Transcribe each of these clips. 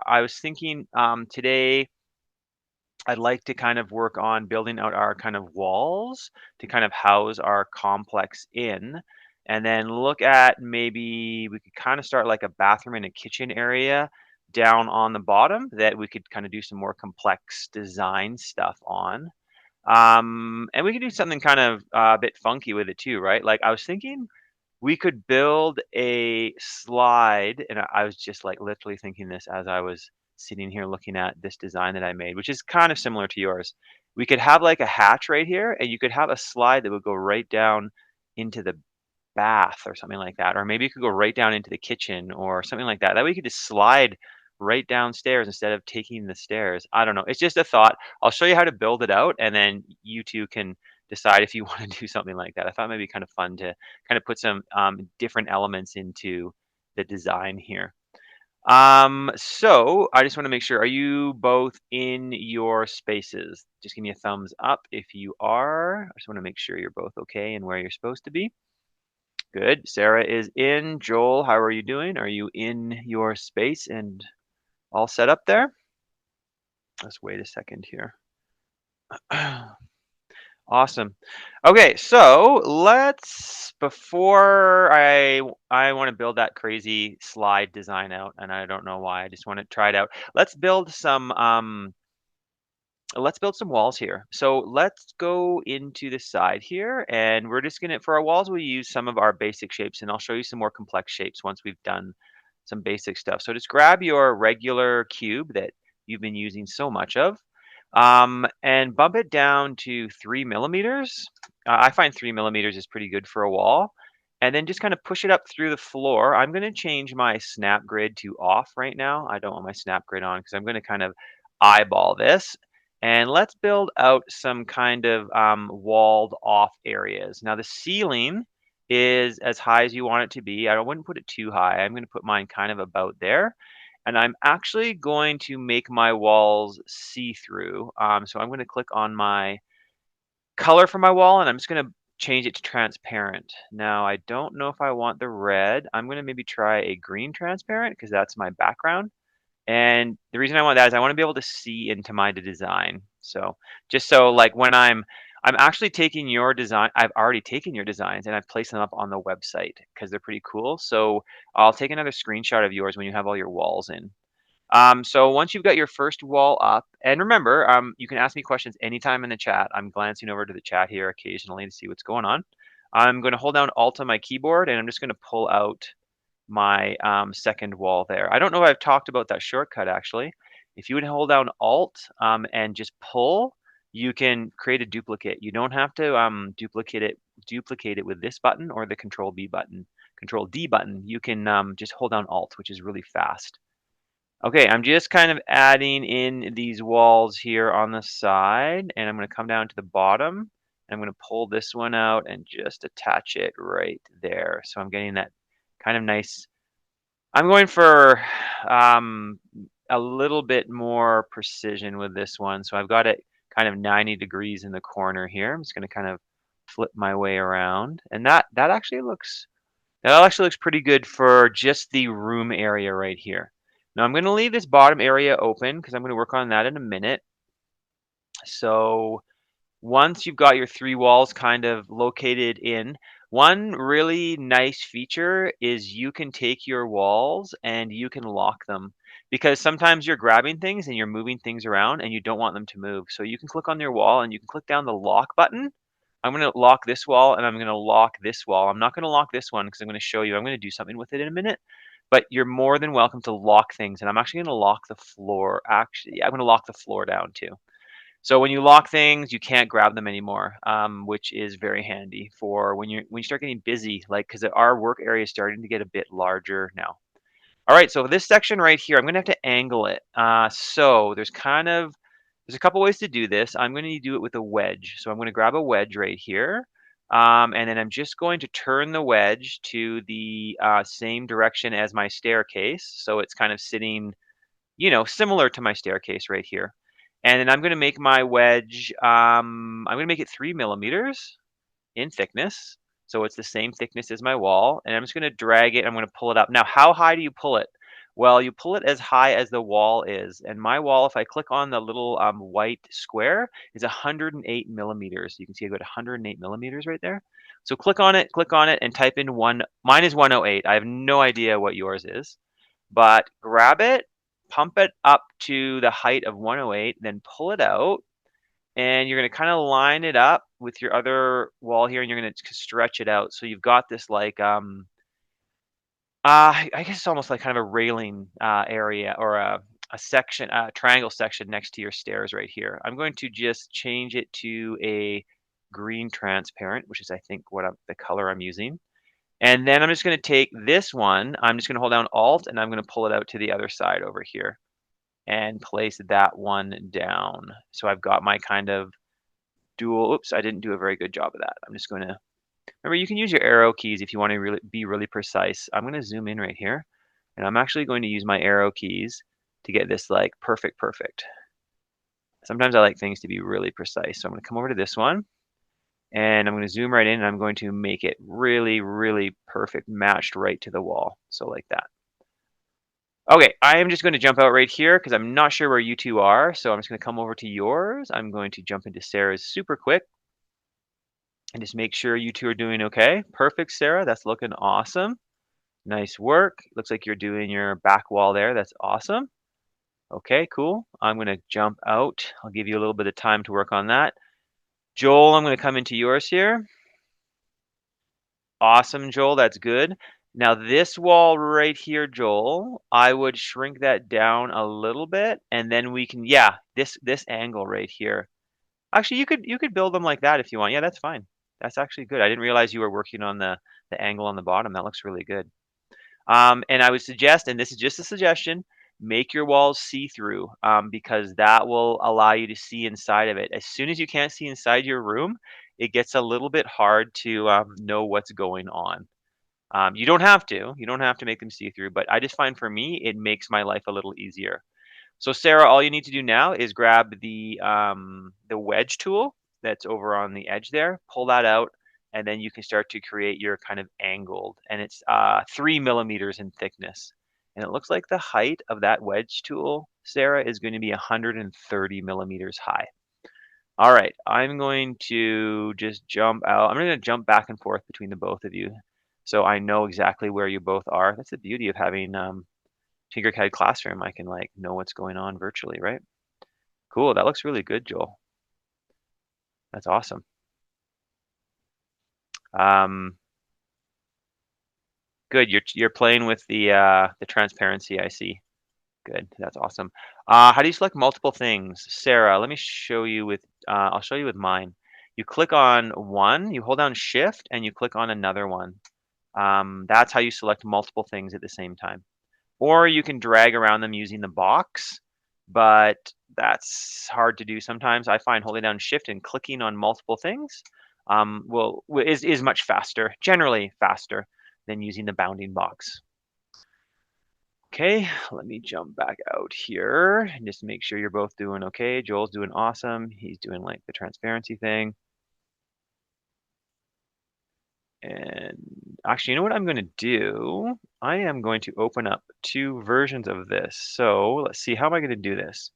I was thinking today I'd like to kind of work on building out our kind of walls to kind of house our complex in, and then look at maybe we could kind of start like a bathroom and a kitchen area down on the bottom that we could kind of do some more complex design stuff on. And we could do something kind of a bit funky with it too, right? Like I was thinking we could build a slide, and I was just like literally thinking this as I was sitting here looking at this design that I made, which is kind of similar to yours. We could have like a hatch right here, and you could have a slide that would go right down into the bath or something like that. Or maybe you could go right down into the kitchen or something like that. That way you could just slide right downstairs instead of taking the stairs. I don't know. It's just a thought. I'll show you how to build it out, and then you two can decide if you want to do something like that. I thought it might be kind of fun to kind of put some different elements into the design here. So I just want to make sure, are you both in your spaces? Just give me a thumbs up if you are. I just want to make sure you're both okay and where you're supposed to be. Good. Sarah is in. Joel, how are you doing? Are you in your space and all set up there? Let's wait a second here. Awesome. Okay, so before I want to build that crazy slide design out, and I don't know why, I just want to try it out. Let's build some walls here. So let's go into the side here, and we're just gonna, for our walls, we use some of our basic shapes, and I'll show you some more complex shapes once we've done some basic stuff. So just grab your regular cube that you've been using so much of, and bump it down to 3 millimeters. I find 3 millimeters is pretty good for a wall. And then just kind of push it up through the floor. I'm gonna change my snap grid to off right now. I don't want my snap grid on because I'm gonna kind of eyeball this. And let's build out some kind of walled off areas. Now the ceiling is as high as you want it to be. I wouldn't put it too high. I'm going to put mine kind of about there. And I'm actually going to make my walls see-through. So I'm going to click on my color for my wall, and I'm just going to change it to transparent. Now I don't know if I want the red. I'm going to maybe try a green transparent because that's my background. And the reason I want that is I want to be able to see into my design. So just so like when I'm actually taking your design, I've already taken your designs and I've placed them up on the website because they're pretty cool. So I'll take another screenshot of yours when you have all your walls in. So once you've got your first wall up, and remember, you can ask me questions anytime in the chat. I'm glancing over to the chat here occasionally to see what's going on. I'm going to hold down Alt on my keyboard and I'm just going to pull out my second wall there. I don't know if I've talked about that shortcut actually. If you would hold down Alt and just pull, you can create a duplicate. You don't have to duplicate it with this button or the Control B button, Control D button. You can just hold down Alt, which is really fast. Okay, I'm just kind of adding in these walls here on the side, and I'm going to come down to the bottom. And I'm going to pull this one out and just attach it right there. So I'm getting that kind of nice. I'm going for a little bit more precision with this one. So I've got it kind of 90 degrees in the corner here. I'm just going to kind of flip my way around, and that actually looks pretty good for just the room area right here. Now I'm going to leave this bottom area open because I'm going to work on that in a minute. So once you've got your three walls kind of located in, one really nice feature is you can take your walls and you can lock them because sometimes you're grabbing things and you're moving things around and you don't want them to move. So you can click on your wall and you can click down the lock button. I'm going to lock this wall and I'm going to lock this wall. I'm not going to lock this one because I'm going to show you. I'm going to do something with it in a minute. But you're more than welcome to lock things. And I'm actually going to lock the floor. Actually, I'm going to lock the floor down too. So when you lock things, you can't grab them anymore, which is very handy for when you start getting busy, like because our work area is starting to get a bit larger now. All right, so this section right here, I'm gonna have to angle it. So there's a couple ways to do this. I'm gonna do it with a wedge. So I'm gonna grab a wedge right here, and then I'm just going to turn the wedge to the same direction as my staircase. So it's kind of sitting, similar to my staircase right here. And then I'm going to make my wedge, I'm going to make it 3 millimeters in thickness. So it's the same thickness as my wall. And I'm just going to drag it. I'm going to pull it up. Now, how high do you pull it? Well, you pull it as high as the wall is, and my wall, if I click on the little white square, is 108 millimeters. You can see I got 108 millimeters right there. So click on it, and type in one. Mine is 108. I have no idea what yours is, but grab it, pump it up to the height of 108, then pull it out, and you're going to kind of line it up with your other wall here, and you're going to stretch it out. So you've got this like I guess it's almost like kind of a railing area, or a section, a triangle section next to your stairs right here. I'm going to just change it to a green transparent, which is I think the color I'm using. And then I'm just going to take this one. I'm just going to hold down Alt, and I'm going to pull it out to the other side over here and place that one down. So I've got my kind of dual. Oops, I didn't do a very good job of that. I'm just going to remember, you can use your arrow keys if you want to be really precise. I'm going to zoom in right here, and I'm actually going to use my arrow keys to get this like perfect. Sometimes I like things to be really precise. So I'm going to come over to this one, and I'm going to zoom right in, and I'm going to make it really perfect, matched right to the wall. So like that. Okay, I am just going to jump out right here because I'm not sure where you two are. So I'm just going to come over to yours. I'm going to jump into Sarah's super quick and just make sure you two are doing okay. Perfect, Sarah. That's looking awesome. Nice work. Looks like you're doing your back wall there. That's awesome. Okay, cool. I'm going to jump out. I'll give you a little bit of time to work on that. Joel, I'm going to come into yours here. Awesome, Joel. That's good. Now this wall right here, Joel, I would shrink that down a little bit, and then we can, yeah, this angle right here. Actually, you could build them like that if you want. Yeah, that's fine. That's actually good. I didn't realize you were working on the angle on the bottom. That looks really good. And I would suggest, and this is just a suggestion, make your walls see-through, because that will allow you to see inside of it. As soon as you can't see inside your room, it gets a little bit hard to know what's going on. You don't have to. You don't have to make them see-through, but I just find for me, it makes my life a little easier. So Sarah, all you need to do now is grab the wedge tool that's over on the edge there, pull that out, and then you can start to create your kind of angled, and it's 3 millimeters in thickness. And it looks like the height of that wedge tool, Sarah, is going to be 130 millimeters high. All right, I'm going to just jump out. I'm going to jump back and forth between the both of you, so I know exactly where you both are. That's the beauty of having Tinkercad Classroom. I can like know what's going on virtually, right? Cool. That looks really good, Joel. That's awesome. Good. You're playing with the transparency, I see. Good. That's awesome. How do you select multiple things? Sarah, let me show you with I'll show you with mine. You click on one, you hold down Shift, and you click on another one. That's how you select multiple things at the same time. Or you can drag around them using the box, but that's hard to do sometimes. I find holding down Shift and clicking on multiple things is much faster, generally faster than using the bounding box. Okay, let me jump back out here and just make sure you're both doing okay. Joel's doing awesome. He's doing like the transparency thing. And actually, you know what I'm going to do? I am going to open up two versions of this. So let's see, how am I going to do this?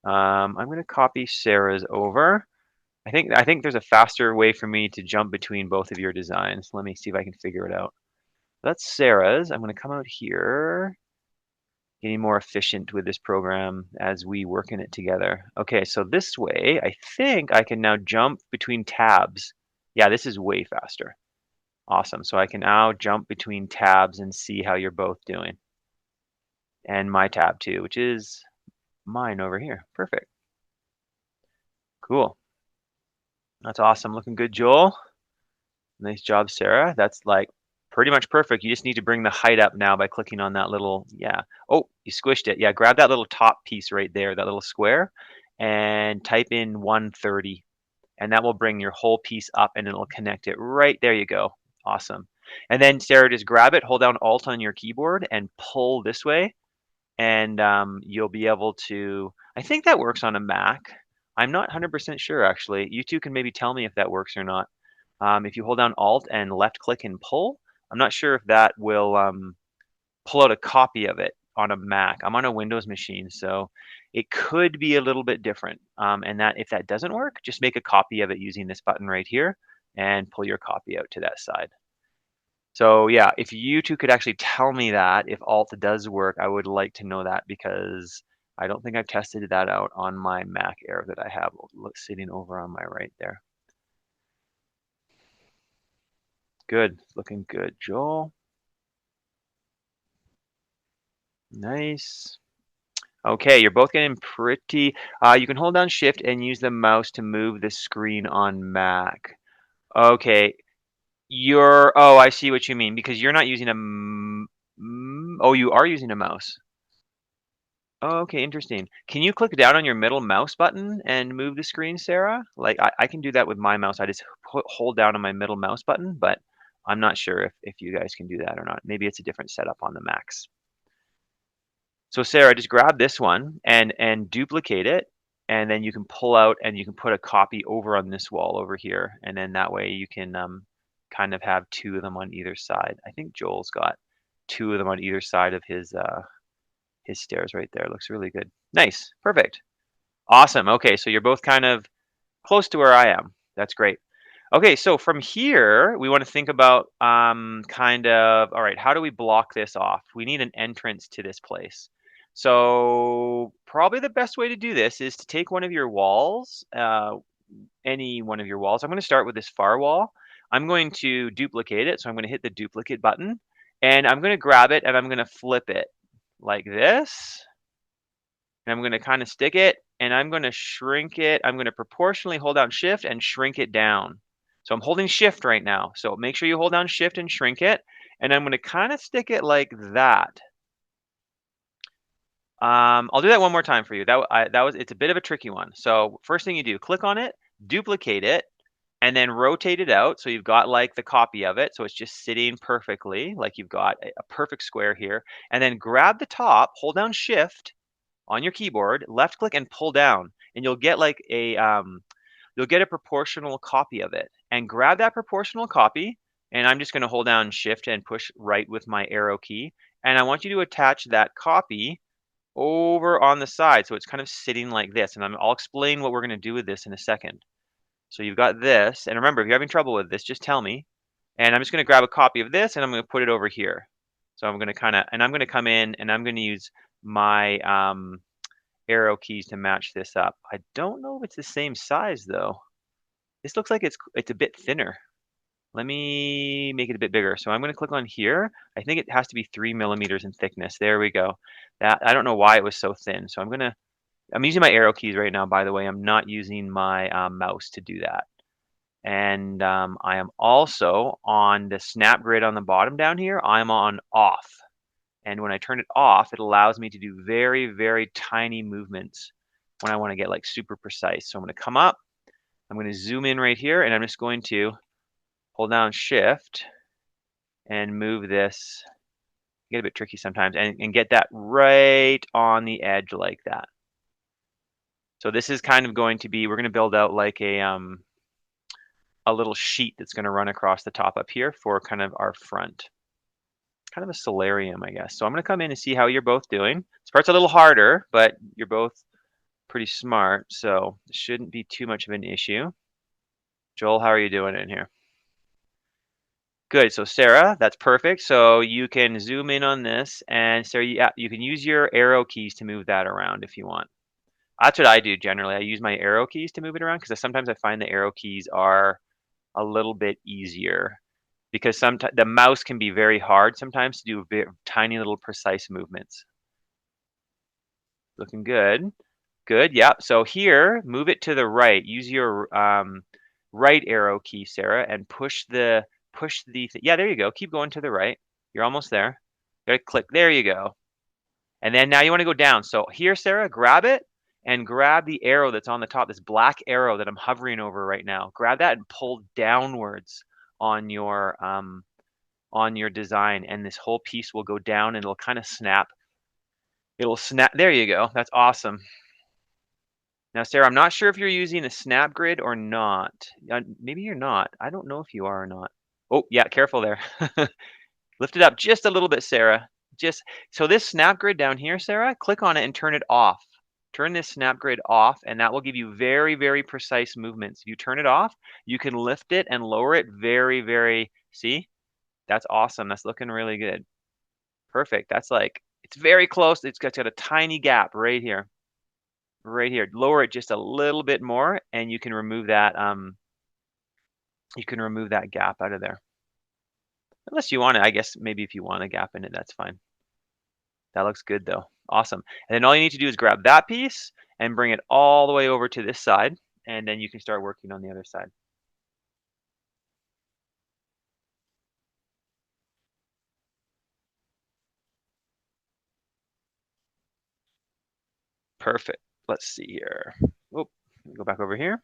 I'm going to copy Sarah's over. I think there's a faster way for me to jump between both of your designs. Let me see if I can figure it out. That's Sarah's. I'm going to come out here, getting more efficient with this program as we work in it together. Okay, so this way, I think I can now jump between tabs. Yeah, this is way faster. Awesome. So I can now jump between tabs and see how you're both doing. And my tab too, which is mine over here. Perfect. Cool. That's awesome. Looking good, Joel. Nice job, Sarah. That's like pretty much perfect. You just need to bring the height up now by clicking on that little, yeah. Oh, you squished it. Yeah, grab that little top piece right there, that little square, and type in 130. And that will bring your whole piece up, and it'll connect it right there. You go. Awesome. And then Sarah, just grab it, hold down Alt on your keyboard, and pull this way, and you'll be able to. I think that works on a Mac. I'm not 100% sure actually. You two can maybe tell me if that works or not. If you hold down Alt and left click and pull, I'm not sure if that will pull out a copy of it. on a Mac. I'm on a Windows machine, so it could be a little bit different. And that if that doesn't work, just make a copy of it using this button right here and pull your copy out to that side. So yeah, if you two could actually tell me that if Alt does work, I would like to know that because I don't think I've tested that out on my Mac Air that I have sitting over on my right there. Good, looking good, Joel. Nice. Okay, you're both getting pretty. You can hold down Shift and use the mouse to move the screen on Mac. Okay, oh, I see what you mean because you're not using oh, you are using a mouse. Oh, okay, interesting. Can you click down on your middle mouse button and move the screen, Sarah? Like I can do that with my mouse. I just hold down on my middle mouse button, but I'm not sure if you guys can do that or not. Maybe it's a different setup on the Macs. So Sarah, just grab this one and duplicate it, and then you can pull out and you can put a copy over on this wall over here, and then that way you can kind of have two of them on either side. I think Joel's got two of them on either side of his stairs right there. Looks really good. Nice, perfect, awesome. Okay, so you're both kind of close to where I am. That's great. Okay, so from here, we want to think about kind of, all right, how do we block this off? We need an entrance to this place. So probably the best way to do this is to take one of your walls, any one of your walls. I'm going to start with this far wall. I'm going to duplicate it. So I'm going to hit the duplicate button and I'm going to grab it and I'm going to flip it like this. And I'm going to kind of stick it and I'm going to shrink it. I'm going to proportionally hold down Shift and shrink it down. So I'm holding Shift right now. So make sure you hold down Shift and shrink it. And I'm going to kind of stick it like that. I'll do that one more time for you. It's a bit of a tricky one. So first thing you do, click on it, duplicate it, and then rotate it out. So you've got like the copy of it. So it's just sitting perfectly, like you've got a perfect square here. And then grab the top, hold down Shift on your keyboard, left click and pull down, and you'll get like you'll get a proportional copy of it. And grab that proportional copy, and I'm just going to hold down Shift and push right with my arrow key. And I want you to attach that copy over on the side, so it's kind of sitting like this. And I'll explain what we're going to do with this in a second. So you've got this, and remember, if you're having trouble with this, just tell me. And I'm just going to grab a copy of this, and I'm going to put it over here. So I'm going to I'm going to come in, and I'm going to use my arrow keys to match this up. I don't know if it's the same size though. This looks like it's a bit thinner. Let me make it a bit bigger. So I'm going to click on here. I think it has to be 3 millimeters in thickness. There we go. That I don't know why it was so thin. So I'm using my arrow keys right now, by the way. I'm not using my mouse to do that. And I am also on the snap grid on the bottom down here. I'm on off. And when I turn it off, it allows me to do very, very tiny movements when I want to get like super precise. So I'm going to come up, I'm going to zoom in right here, and I'm just going to hold down Shift and move this. Get a bit tricky sometimes, and get that right on the edge like that. So this is kind of going to be, we're going to build out like a little sheet that's going to run across the top up here for kind of our front. Kind of a solarium, I guess. So I'm going to come in and see how you're both doing. This part's a little harder, but you're both pretty smart, so it shouldn't be too much of an issue. Joel, how are you doing in here? Good. So Sarah, that's perfect. So you can zoom in on this, and Sarah, you can use your arrow keys to move that around if you want. That's what I do generally. I use my arrow keys to move it around because sometimes I find the arrow keys are a little bit easier because sometimes the mouse can be very hard sometimes to do tiny little precise movements. Looking good. Good. Yep. So here, move it to the right. Use your right arrow key, Sarah, and push the yeah, there you go. Keep going to the right. You're almost there. You gotta click. There you go. And then now you want to go down. So here, Sarah, grab it and grab the arrow that's on the top, this black arrow that I'm hovering over right now. Grab that and pull downwards on your design, and this whole piece will go down and it'll kind of snap. It'll snap. There you go. That's awesome. Now, Sarah, I'm not sure if you're using a snap grid or not. Maybe you're not. I don't know if you are or not. Oh, yeah, careful there. Lift it up just a little bit, Sarah. So this snap grid down here, Sarah, click on it and turn it off. Turn this snap grid off, and that will give you very, very precise movements. If you turn it off, you can lift it and lower it very, very, see? That's awesome. That's looking really good. Perfect. That's like, it's very close. It's got a tiny gap right here. Right here. Lower it just a little bit more, and you can remove that gap out of there. Unless you want it, I guess maybe if you want a gap in it, that's fine. That looks good though. Awesome. And then all you need to do is grab that piece and bring it all the way over to this side, and then you can start working on the other side. Perfect. Let's see here. Oh, go back over here.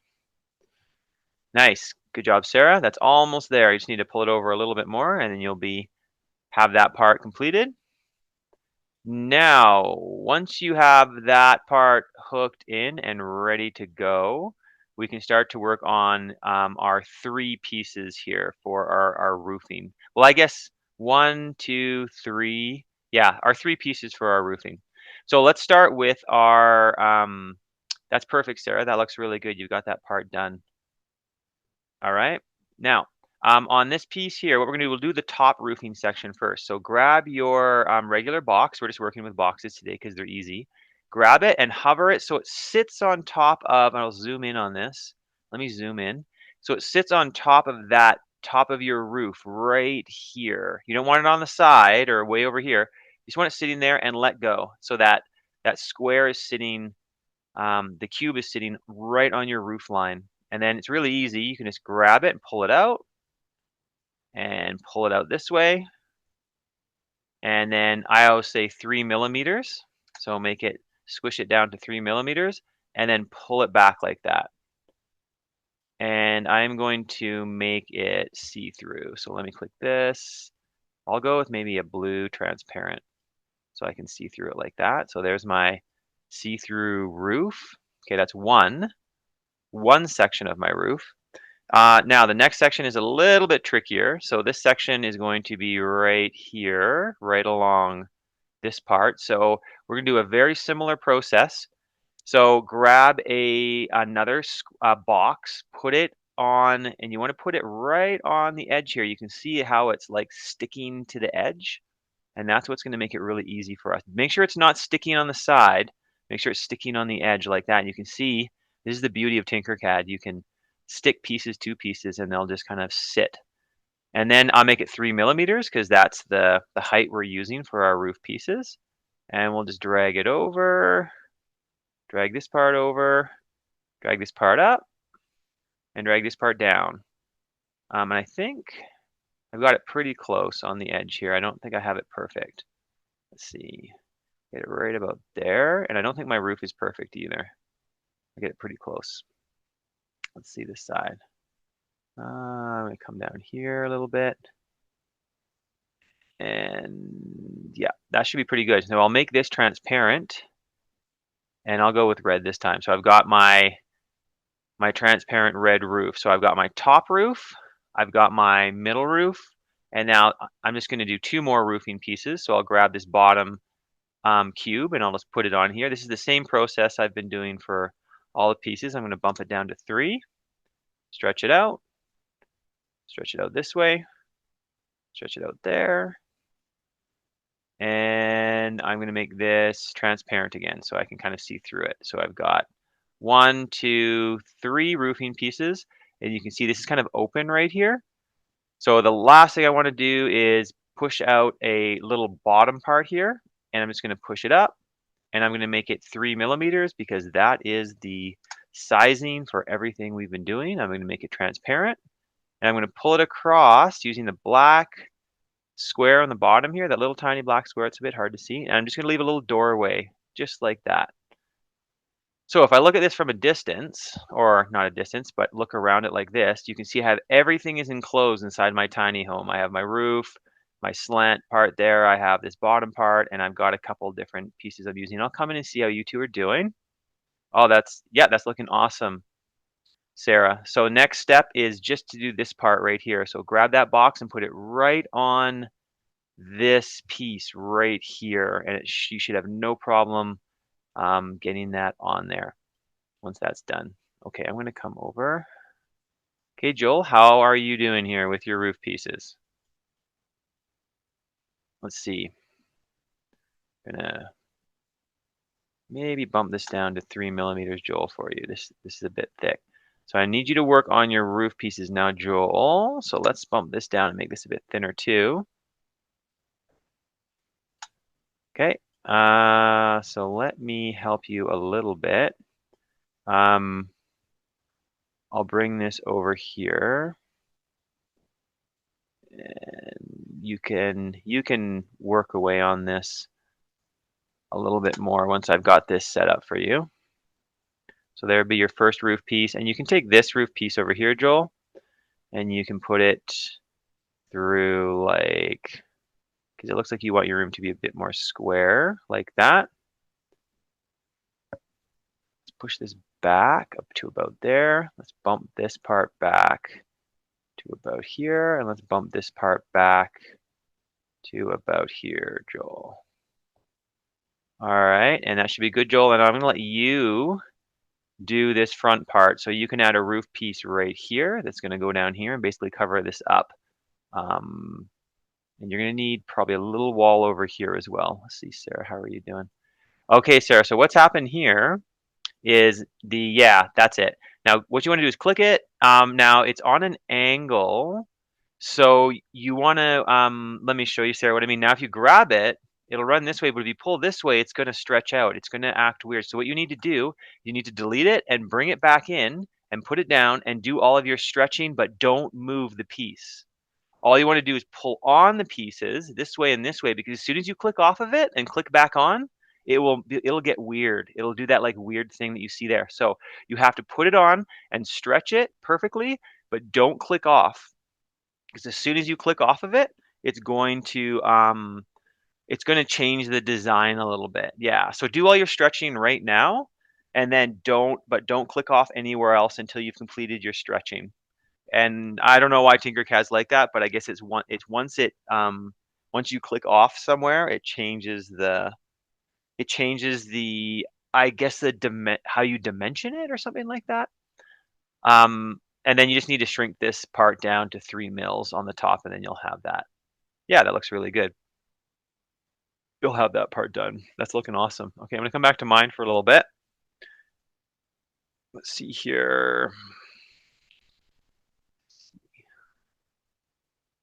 Nice. Good job, Sarah. That's almost there. You just need to pull it over a little bit more, and then you'll have that part completed. Now, once you have that part hooked in and ready to go, we can start to work on our 3 pieces here for our roofing. Well, I guess 1, 2, 3. Yeah, our 3 pieces for our roofing. So let's start with our, that's perfect, Sarah. That looks really good. You've got that part done. All right. Now, on this piece here, what we're going to do, we'll do the top roofing section first. So grab your regular box. We're just working with boxes today because they're easy. Grab it and hover it so it sits on top of, and I'll zoom in on this. Let me zoom in. So it sits on top of that top of your roof right here. You don't want it on the side or way over here. You just want it sitting there and let go so that that square is sitting, the cube is sitting right on your roof line. And then it's really easy. You can just grab it and pull it out this way. And then I always say 3 millimeters. So squish it down to 3 millimeters and then pull it back like that. And I'm going to make it see-through. So let me click this. I'll go with maybe a blue transparent so I can see through it like that. So there's my see-through roof. Okay, that's one section of my roof. Now the next section is a little bit trickier. So this section is going to be right here, right along this part. So we're gonna do a very similar process. So grab another box, put it on, and you want to put it right on the edge here. You can see how it's like sticking to the edge, and that's what's going to make it really easy for us. Make sure it's not sticking on the side. Make sure it's sticking on the edge like that. And you can see, this is the beauty of Tinkercad. You can stick pieces to pieces and they'll just kind of sit. And then I'll make it 3 millimeters because that's the height we're using for our roof pieces. And we'll just drag it over, drag this part over, drag this part up, and drag this part down. And I think I've got it pretty close on the edge here. I don't think I have it perfect. Let's see. Get it right about there. And I don't think my roof is perfect either. I get it pretty close. Let's see this side. I'm going to come down here a little bit. And yeah, that should be pretty good. So I'll make this transparent. And I'll go with red this time. So I've got my transparent red roof. So I've got my top roof. I've got my middle roof. And now I'm just going to do 2 more roofing pieces. So I'll grab this bottom cube and I'll just put it on here. This is the same process I've been doing for all the pieces. I'm going to bump it down to 3, stretch it out this way, stretch it out there, and I'm going to make this transparent again so I can kind of see through it. So I've got 1, 2, 3 roofing pieces, and you can see this is kind of open right here. So the last thing I want to do is push out a little bottom part here, and I'm just going to push it up. And I'm going to make it 3 millimeters because that is the sizing for everything we've been doing. I'm going to make it transparent. And I'm going to pull it across using the black square on the bottom here, that little tiny black square. It's a bit hard to see. And I'm just going to leave a little doorway, just like that. So if I look at this from a distance, or not a distance, but look around it like this, you can see how everything is enclosed inside my tiny home. I have my roof, my slant part there, I have this bottom part, and I've got a couple different pieces I'm using. I'll come in and see how you two are doing. Oh, that's looking awesome, Sarah. So next step is just to do this part right here. So grab that box and put it right on this piece right here, and you should have no problem getting that on there once that's done. Okay, I'm going to come over. Okay, Joel, how are you doing here with your roof pieces? Let's see. Gonna maybe bump this down to 3 millimeters, Joel, for you. This is a bit thick. So I need you to work on your roof pieces now, Joel. So let's bump this down and make this a bit thinner too. Okay. So let me help you a little bit. Um, I'll bring this over here, and you can work away on this a little bit more once I've got this set up for you. So there'll be your first roof piece, and you can take this roof piece over here, Joel, and you can put it through like, because it looks like you want your room to be a bit more square, like that. Let's push this back up to about there. Let's bump this part back to about here, and let's bump this part back to about here, Joel. All right, and that should be good, Joel. And I'm going to let you do this front part. So you can add a roof piece right here that's going to go down here and basically cover this up. And you're going to need probably a little wall over here as well. Let's see, Sarah, how are you doing? Okay, Sarah, so what's happened here is yeah, that's it. Now, what you want to do is click it. Now, it's on an angle. So you want to, let me show you, Sarah, what I mean. Now, if you grab it, it'll run this way, but if you pull this way, it's going to stretch out. It's going to act weird. So what you need to do, you need to delete it and bring it back in and put it down and do all of your stretching, but don't move the piece. All you want to do is pull on the pieces this way and this way, because as soon as you click off of it and click back on, it'll get weird. It'll do that like weird thing that you see there. So you have to put it on and stretch it perfectly, but don't click off, because as soon as you click off of it, it's going to change the design a little bit. Yeah. So do all your stretching right now, and then don't click off anywhere else until you've completed your stretching. And I don't know why Tinkercad's like that, but I guess it's once you click off somewhere, it changes the I guess how you dimension it or something like that. And then you just need to shrink this part down to 3 mils on the top, and then you'll have that. Yeah, that looks really good. You'll have that part done. That's looking awesome. Okay, I'm gonna come back to mine for a little bit. Let's see here.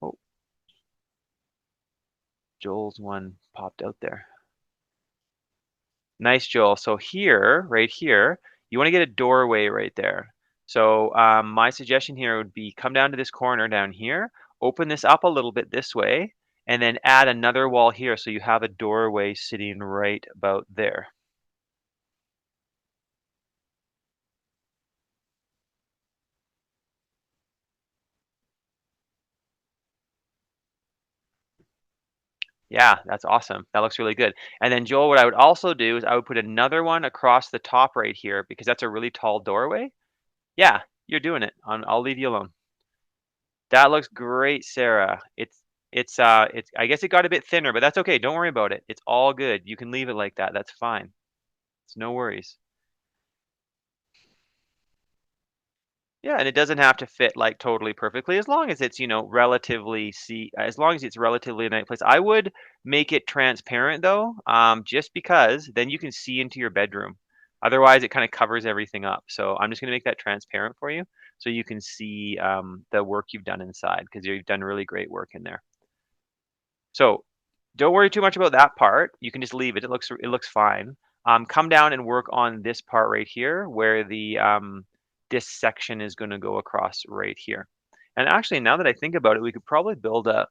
Oh, Joel's one popped out there. Nice, Joel. So here, right here, you want to get a doorway right there. So my suggestion here would be come down to this corner down here, open this up a little bit this way, and then add another wall here so you have a doorway sitting right about there. Yeah, that's awesome. That looks really good. And then Joel, what I would also do is I would put another one across the top right here, because that's a really tall doorway. Yeah, you're doing it. I'll leave you alone. That looks great, Sarah. It's I guess it got a bit thinner, but that's okay. Don't worry about it. It's all good. You can leave it like that. That's fine. It's no worries. Yeah, and it doesn't have to fit like totally perfectly, as long as it's, as long as it's relatively a nice place. I would make it transparent though, just because then you can see into your bedroom. Otherwise, it kind of covers everything up. So I'm just going to make that transparent for you so you can see the work you've done inside, because you've done really great work in there. So don't worry too much about that part. You can just leave it. It looks fine. Come down and work on this part right here, where this section is going to go across right here. And actually, now that I think about it, we could probably build a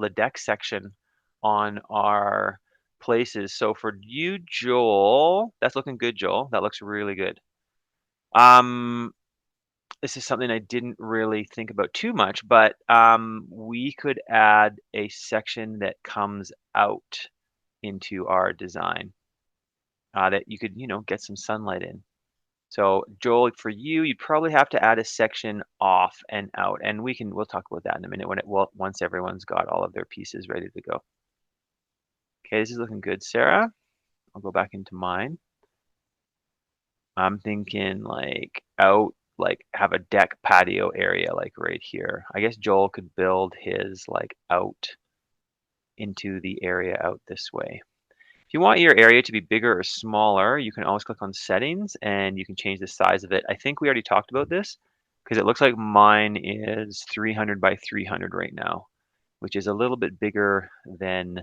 deck section on our places. So for you, Joel, that's looking good, Joel. That looks really good. This is something I didn't really think about too much, but we could add a section that comes out into our design that you could, get some sunlight in. So Joel, for you, you'd probably have to add a section off and out, and we'll talk about that in a minute once everyone's got all of their pieces ready to go. Okay, this is looking good, Sarah. I'll go back into mine. I'm thinking like out, like have a deck patio area like right here. I guess Joel could build his like out into the area out this way. If you want your area to be bigger or smaller, you can always click on settings and you can change the size of it. I think we already talked about this because it looks like mine is 300 by 300 right now, which is a little bit bigger than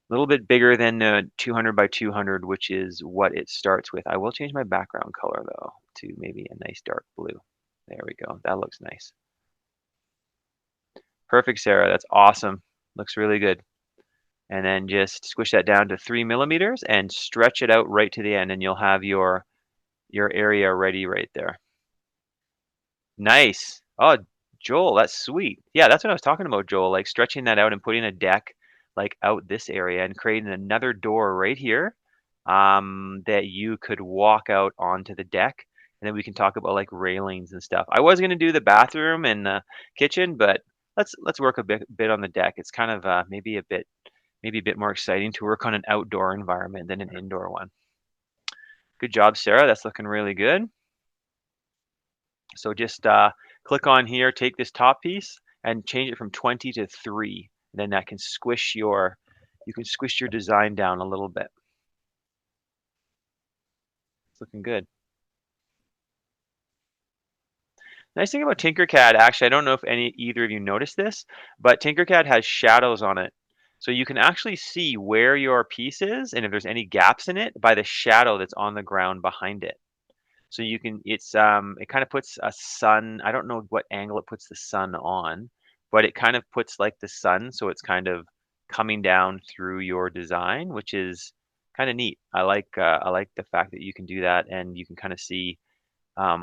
200 by 200, which is what it starts with. I will change my background color though to maybe a nice dark blue. There we go. That looks nice. Perfect, Sarah. That's awesome. Looks really good. And then just squish that down to 3 millimeters and stretch it out right to the end, and you'll have your area ready right there. Nice. Oh, Joel, that's sweet. Yeah, that's what I was talking about, Joel, like stretching that out and putting a deck like out this area and creating another door right here that you could walk out onto the deck. And then we can talk about like railings and stuff. I was going to do the bathroom and the kitchen, but let's work a bit on the deck. It's kind of maybe a bit more exciting to work on an outdoor environment than an indoor one. Good job, Sarah. That's looking really good. So just click on here, take this top piece and change it from 20 to 3. Then that can you can squish your design down a little bit. It's looking good. Nice thing about Tinkercad, actually, I don't know if either of you noticed this, but Tinkercad has shadows on it. So you can actually see where your piece is and if there's any gaps in it by the shadow that's on the ground behind it. So it kind of puts a sun, I don't know what angle it puts the sun on, but it kind of puts like the sun, so it's kind of coming down through your design, which is kind of neat. I like the fact that you can do that and you can kind of see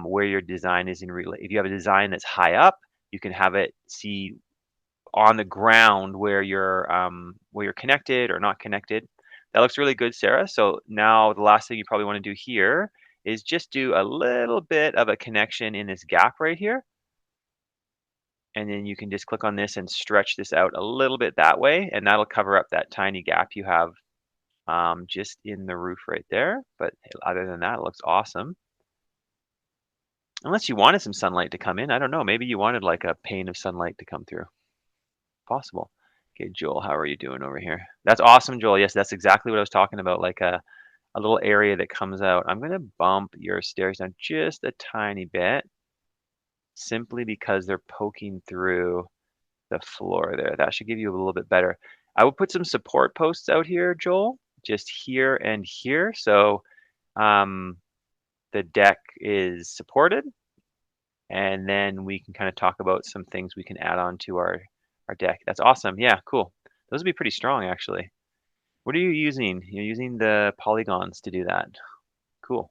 where your design is in if you have a design that's high up, you can have it see on the ground where you're connected or not connected. That looks really good, Sarah. So now the last thing you probably want to do here is just do a little bit of a connection in this gap right here. And then you can just click on this and stretch this out a little bit that way, and that'll cover up that tiny gap you have just in the roof right there. But other than that, it looks awesome. Unless you wanted some sunlight to come in. I don't know. Maybe you wanted like a pane of sunlight to come through. Possible. Okay, Joel, how are you doing over here? That's awesome, Joel. Yes, that's exactly what I was talking about, like a little area that comes out. I'm going to bump your stairs down just a tiny bit, simply because they're poking through the floor there. That should give you a little bit better. I will put some support posts out here, Joel, just here and here. So the deck is supported, and then we can kind of talk about some things we can add on to our deck. That's awesome. Yeah, cool. Those would be pretty strong, actually. What are you using? You're using the polygons to do that. Cool.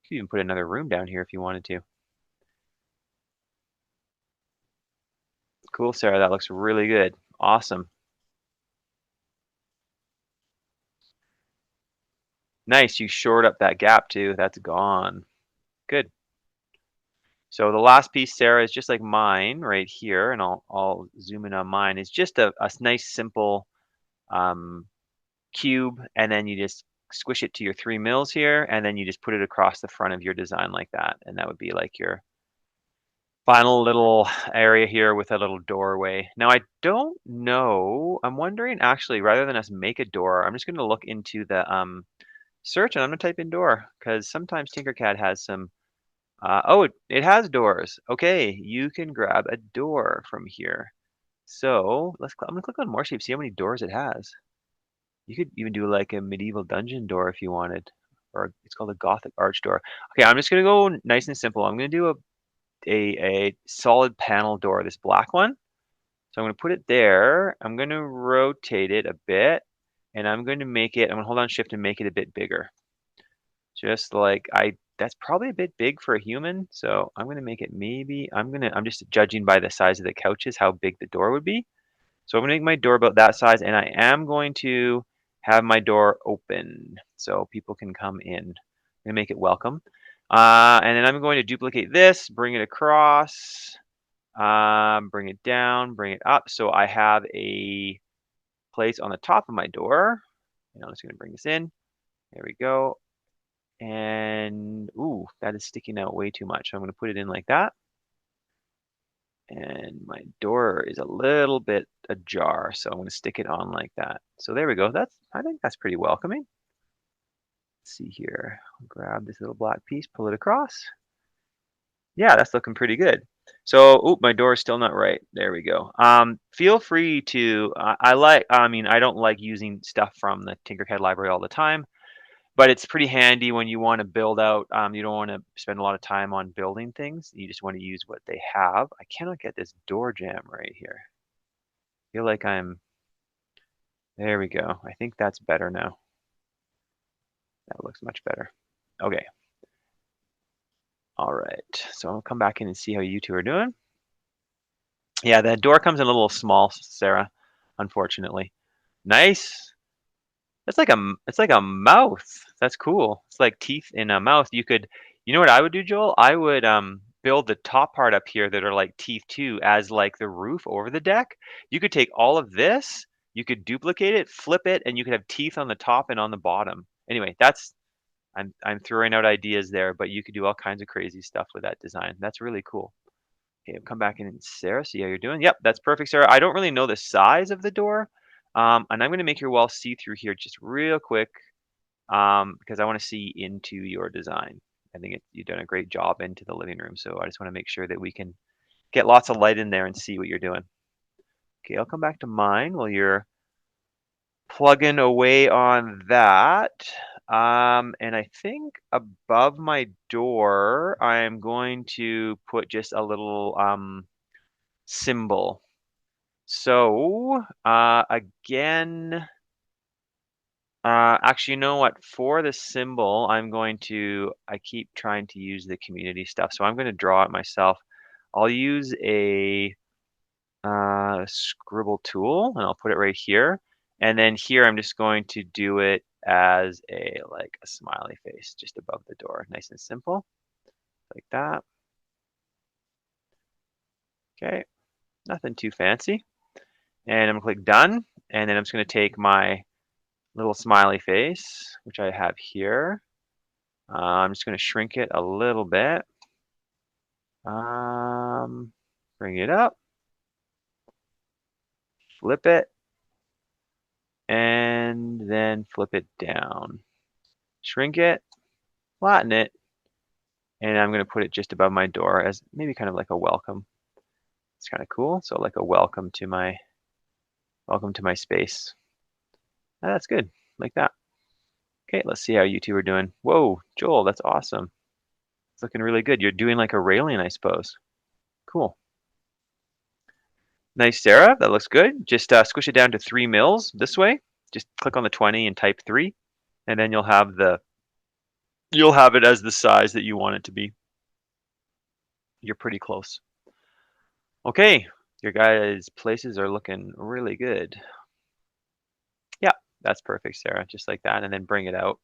You could even put another room down here if you wanted to. Cool, Sarah. That looks really good. Awesome. Nice. You shored up that gap too. That's gone. Good. So the last piece, Sarah, is just like mine right here, and I'll zoom in on mine. It's just a nice simple cube, and then you just squish it to your 3 mils here, and then you just put it across the front of your design like that, and that would be like your final little area here with a little doorway. Now I don't know, I'm wondering actually, rather than us make a door, I'm just going to look into the search and I'm going to type in door because sometimes Tinkercad has some, oh, it has doors. Okay, you can grab a door from here. So I'm going to click on more shapes, see how many doors it has. You could even do like a medieval dungeon door if you wanted, or it's called a Gothic arch door. Okay, I'm just going to go nice and simple. I'm going to do a solid panel door, this black one. So I'm going to put it there. I'm going to rotate it a bit, and I'm going to hold on shift and make it a bit bigger. Just like that's probably a bit big for a human. So I'm going to make it I'm just judging by the size of the couches, how big the door would be. So I'm going to make my door about that size, and I am going to have my door open so people can come in. and make it welcome. And then I'm going to duplicate this, bring it across, bring it down, bring it up. So I have a place on the top of my door. And I'm just going to bring this in. There we go. And ooh, that is sticking out way too much. So I'm going to put it in like that. And my door is a little bit ajar, so I'm going to stick it on like that. So there we go. I think that's pretty welcoming. Let's see here. I'll grab this little black piece, pull it across. Yeah, that's looking pretty good. So, oop, my door is still not right. There we go. Feel free to, I mean, I don't like using stuff from the Tinkercad library all the time, but it's pretty handy when you want to build out, you don't want to spend a lot of time on building things. You just want to use what they have. I cannot get this door jamb right here. I feel like there we go. I think that's better now. That looks much better. Okay. All right. So I'll come back in and see how you two are doing. Yeah, the door comes in a little small, Sarah, unfortunately. Nice. It's like a mouth. That's cool. It's like teeth in a mouth. You know what I would do, Joel? I would build the top part up here that are like teeth too as like the roof over the deck. You could take all of this, you could duplicate it, flip it, and you could have teeth on the top and on the bottom. Anyway, I'm throwing out ideas there, but you could do all kinds of crazy stuff with that design. That's really cool. Okay, come back in, Sarah, see how you're doing. Yep, that's perfect, Sarah. I don't really know the size of the door, and I'm going to make your wall see through here just real quick because I want to see into your design. I think you've done a great job into the living room, so I just want to make sure that we can get lots of light in there and see what you're doing. Okay, I'll come back to mine while you're plugging away on that. And I think above my door, I'm going to put just a little symbol. So again, actually, you know what? For the symbol, I keep trying to use the community stuff. So I'm going to draw it myself. I'll use a scribble tool and I'll put it right here. And then here, I'm just going to do it as like a smiley face just above the door. Nice and simple, like that. Okay, nothing too fancy. And I'm gonna click done. And then I'm just gonna take my little smiley face, which I have here. I'm just going to shrink it a little bit. Bring it up, flip it, and then flip it down. Shrink it, flatten it, and I'm going to put it just above my door as maybe kind of like a welcome. It's kind of cool. So like a welcome to my space. That's good, like that. Okay, let's see how you two are doing. Whoa, Joel, that's awesome. It's looking really good. You're doing like a railing, I suppose. Cool. Nice, Sarah. That looks good. Just squish it down to 3 mils this way. Just click on the 20 and type 3, and then you'll have it as the size that you want it to be. You're pretty close. Okay, your guys' places are looking really good. Yeah, that's perfect, Sarah. Just like that, and then bring it out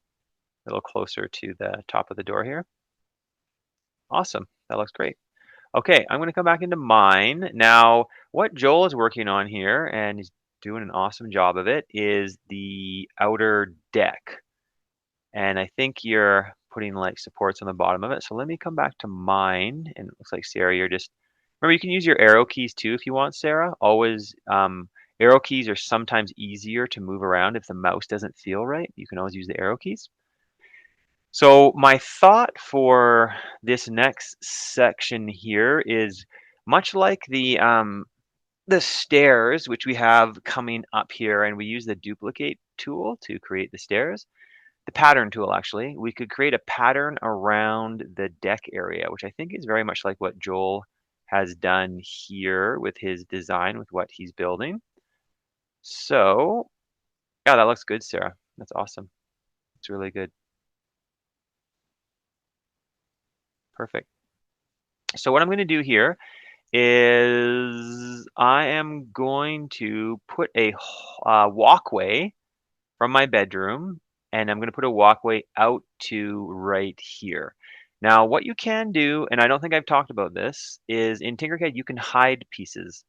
a little closer to the top of the door here. Awesome. That looks great. Okay, I'm going to come back into mine. Now, what Joel is working on here, and he's doing an awesome job of it, is the outer deck. And I think you're putting like supports on the bottom of it. So let me come back to mine. And it looks like, Sarah, remember, you can use your arrow keys too if you want, Sarah. Always, arrow keys are sometimes easier to move around if the mouse doesn't feel right. You can always use the arrow keys. So my thought for this next section here is much like the stairs, which we have coming up here, and we use the duplicate tool to create the stairs. The pattern tool, actually, we could create a pattern around the deck area, which I think is very much like what Joel has done here with his design, with what he's building. So, yeah, that looks good, Sarah. That's awesome. It's really good. Perfect. So what I'm going to do here is I am going to put a walkway from my bedroom and I'm going to put a walkway out to right here. Now, what you can do, and I don't think I've talked about this, is in Tinkercad you can hide pieces.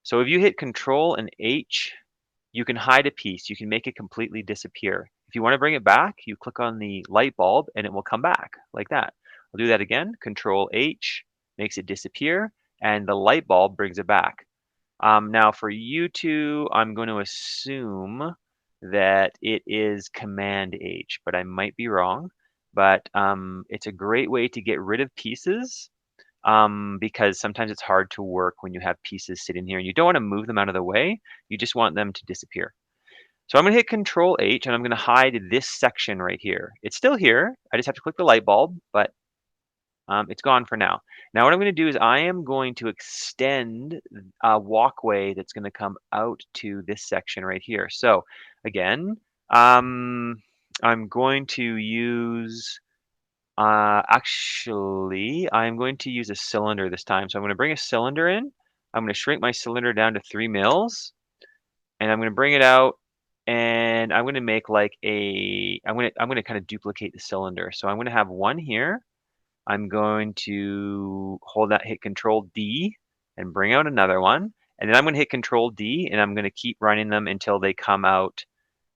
So if you hit Control and H, you can hide a piece. You can make it completely disappear. If you want to bring it back, you click on the light bulb and it will come back like that. I'll do that again. Control H makes it disappear, and the light bulb brings it back. Now for you two, I'm going to assume that it is Command H, but I might be wrong. But it's a great way to get rid of pieces because sometimes it's hard to work when you have pieces sitting here and you don't want to move them out of the way. You just want them to disappear. So I'm going to hit Control H and I'm going to hide this section right here. It's still here. I just have to click the light bulb, but it's gone for now. Now what I'm going to do is I am going to extend a walkway that's going to come out to this section right here. So again, I'm going to use, actually, I'm going to use a cylinder this time. So I'm going to bring a cylinder in. I'm going to shrink my cylinder down to 3 mils, and I'm going to bring it out, and I'm going to make like I'm going to kind of duplicate the cylinder. So I'm going to have one here. I'm going to hold that, hit Control D, and bring out another one. And then I'm going to hit Control D, and I'm going to keep running them until they come out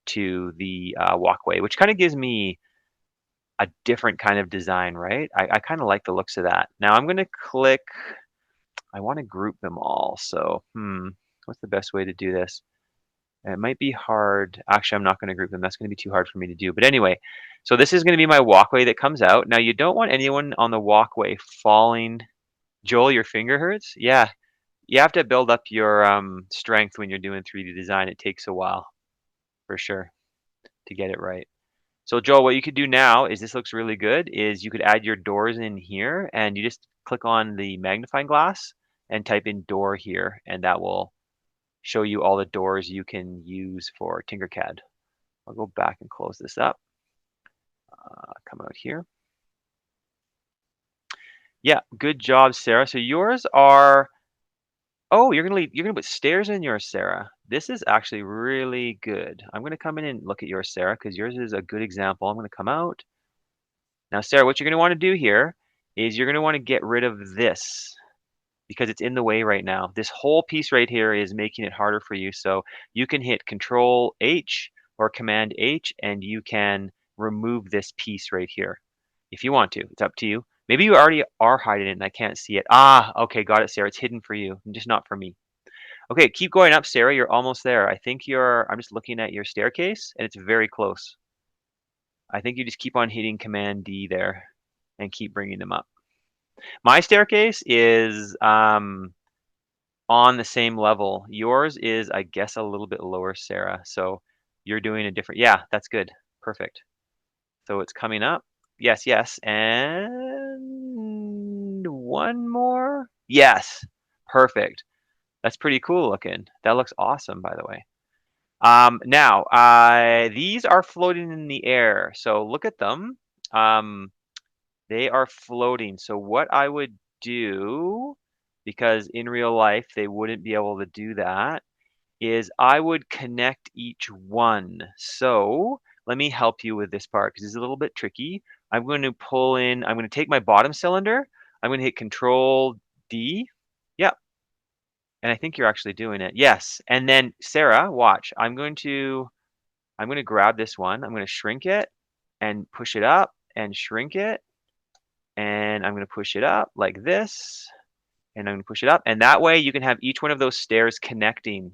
to the walkway, which kind of gives me a different kind of design, right? I kind of like the looks of that. Now I'm going to click, I want to group them all. So, what's the best way to do this? It might be hard. Actually, I'm not going to group them. That's going to be too hard for me to do. But anyway, so this is going to be my walkway that comes out. Now, you don't want anyone on the walkway falling. Joel, your finger hurts? Yeah, you have to build up your strength when you're doing 3D design. It takes a while, for sure, to get it right. So Joel, what you could do now is, this looks really good, is you could add your doors in here and you just click on the magnifying glass and type in door here, and that will show you all the doors you can use for Tinkercad. I'll go back and close this up. Come out here. Yeah, good job, Sarah. So yours are, oh, you're gonna put stairs in yours, Sarah. This is actually really good. I'm gonna come in and look at yours, Sarah, because yours is a good example. I'm gonna come out. Now, Sarah, what you're gonna want to do here is you're gonna want to get rid of this because it's in the way right now. This whole piece right here is making it harder for you. So you can hit Control H or Command H and you can remove this piece right here if you want to. It's up to you. Maybe you already are hiding it and I can't see it. Ah, okay, got it, Sarah. It's hidden for you, just not for me. Okay, keep going up, Sarah. You're almost there. I think I'm just looking at your staircase and it's very close. I think you just keep on hitting Command D there and keep bringing them up. My staircase is on the same level. Yours is, I guess, a little bit lower, Sarah. So you're doing a different, yeah, that's good. Perfect. So it's coming up. Yes, yes. And one more. Yes. Perfect. That's pretty cool looking. That looks awesome, by the way. Now, these are floating in the air. So look at them. They are floating. So what I would do, because in real life they wouldn't be able to do that, is I would connect each one. So let me help you with this part because it's a little bit tricky. I'm going to pull in, I'm going to take my bottom cylinder. I'm going to hit Control D. Yep. And I think you're actually doing it. Yes. And then Sarah, watch. I'm going to grab this one. I'm going to shrink it and push it up and shrink it. And I'm going to push it up like this. And I'm going to push it up. And that way you can have each one of those stairs connecting.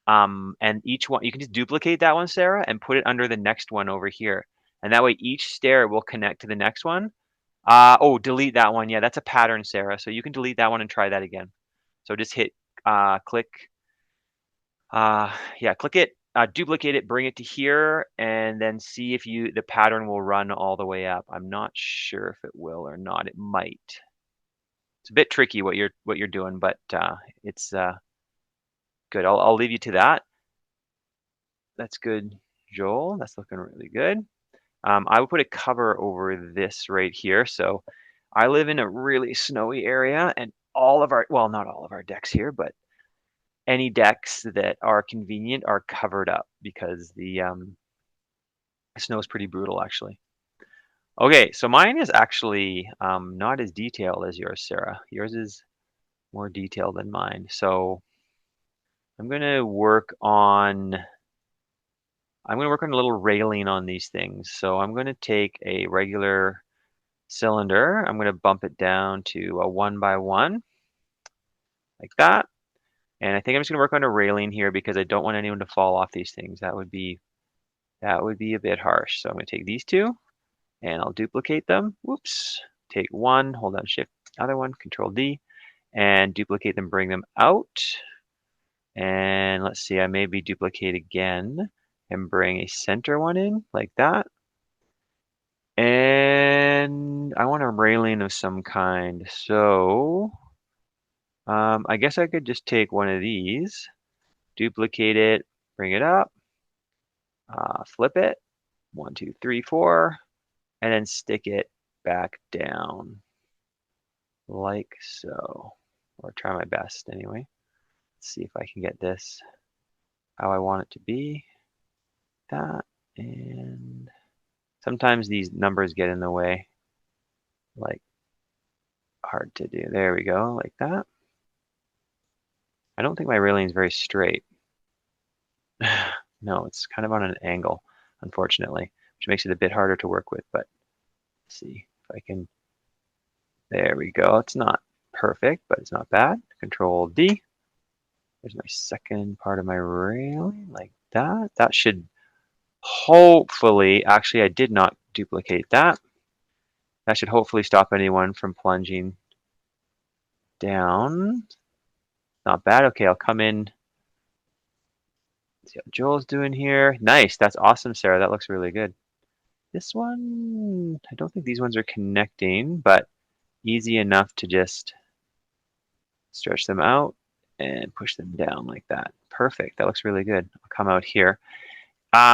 And each one, you can just duplicate that one, Sarah, and put it under the next one over here. And that way each stair will connect to the next one. Oh, delete that one. Yeah, that's a pattern, Sarah. So you can delete that one and try that again. So just hit click. Yeah, click it, duplicate it, bring it to here, and then see if the pattern will run all the way up. I'm not sure if it will or not. It might. It's a bit tricky what you're doing, but it's good. I'll leave you to that. That's good, Joel. That's looking really good. I will put a cover over this right here. So I live in a really snowy area, and all of our, well, not all of our decks here, but any decks that are convenient are covered up because Snow is pretty brutal, actually. Okay, so mine is actually not as detailed as yours, Sarah. Yours is more detailed than mine. So I'm gonna work on a little railing on these things. So I'm gonna take a regular cylinder. I'm gonna bump it down to a 1 by 1 like that. And I think I'm just gonna work on a railing here because I don't want anyone to fall off these things. That would be a bit harsh. So I'm gonna take these two and I'll duplicate them. Whoops. Take one, hold down Shift, other one, Control D, and duplicate them, bring them out. And let's see, I maybe duplicate again and bring a center one in like that. And I want a railing of some kind. So I guess I could just take one of these, duplicate it, bring it up, flip it, 1, 2, 3, 4, and then stick it back down like so. Or try my best anyway. Let's see if I can get this how I want it to be. That, and sometimes these numbers get in the way, like hard to do. There we go, like that. I don't think my railing is very straight. No, it's kind of on an angle, unfortunately, which makes it a bit harder to work with, but let's see if I can. There we go. It's not perfect, but it's not bad. Control D. There's my second part of my railing, like that. That should hopefully, actually I did not duplicate that. That should hopefully stop anyone from plunging down. Not bad. Okay, I'll come in. See what Joel's doing here. Nice. That's awesome, Sarah. That looks really good. This one, I don't think these ones are connecting, but easy enough to just stretch them out and push them down like that. Perfect. That looks really good. I'll come out here.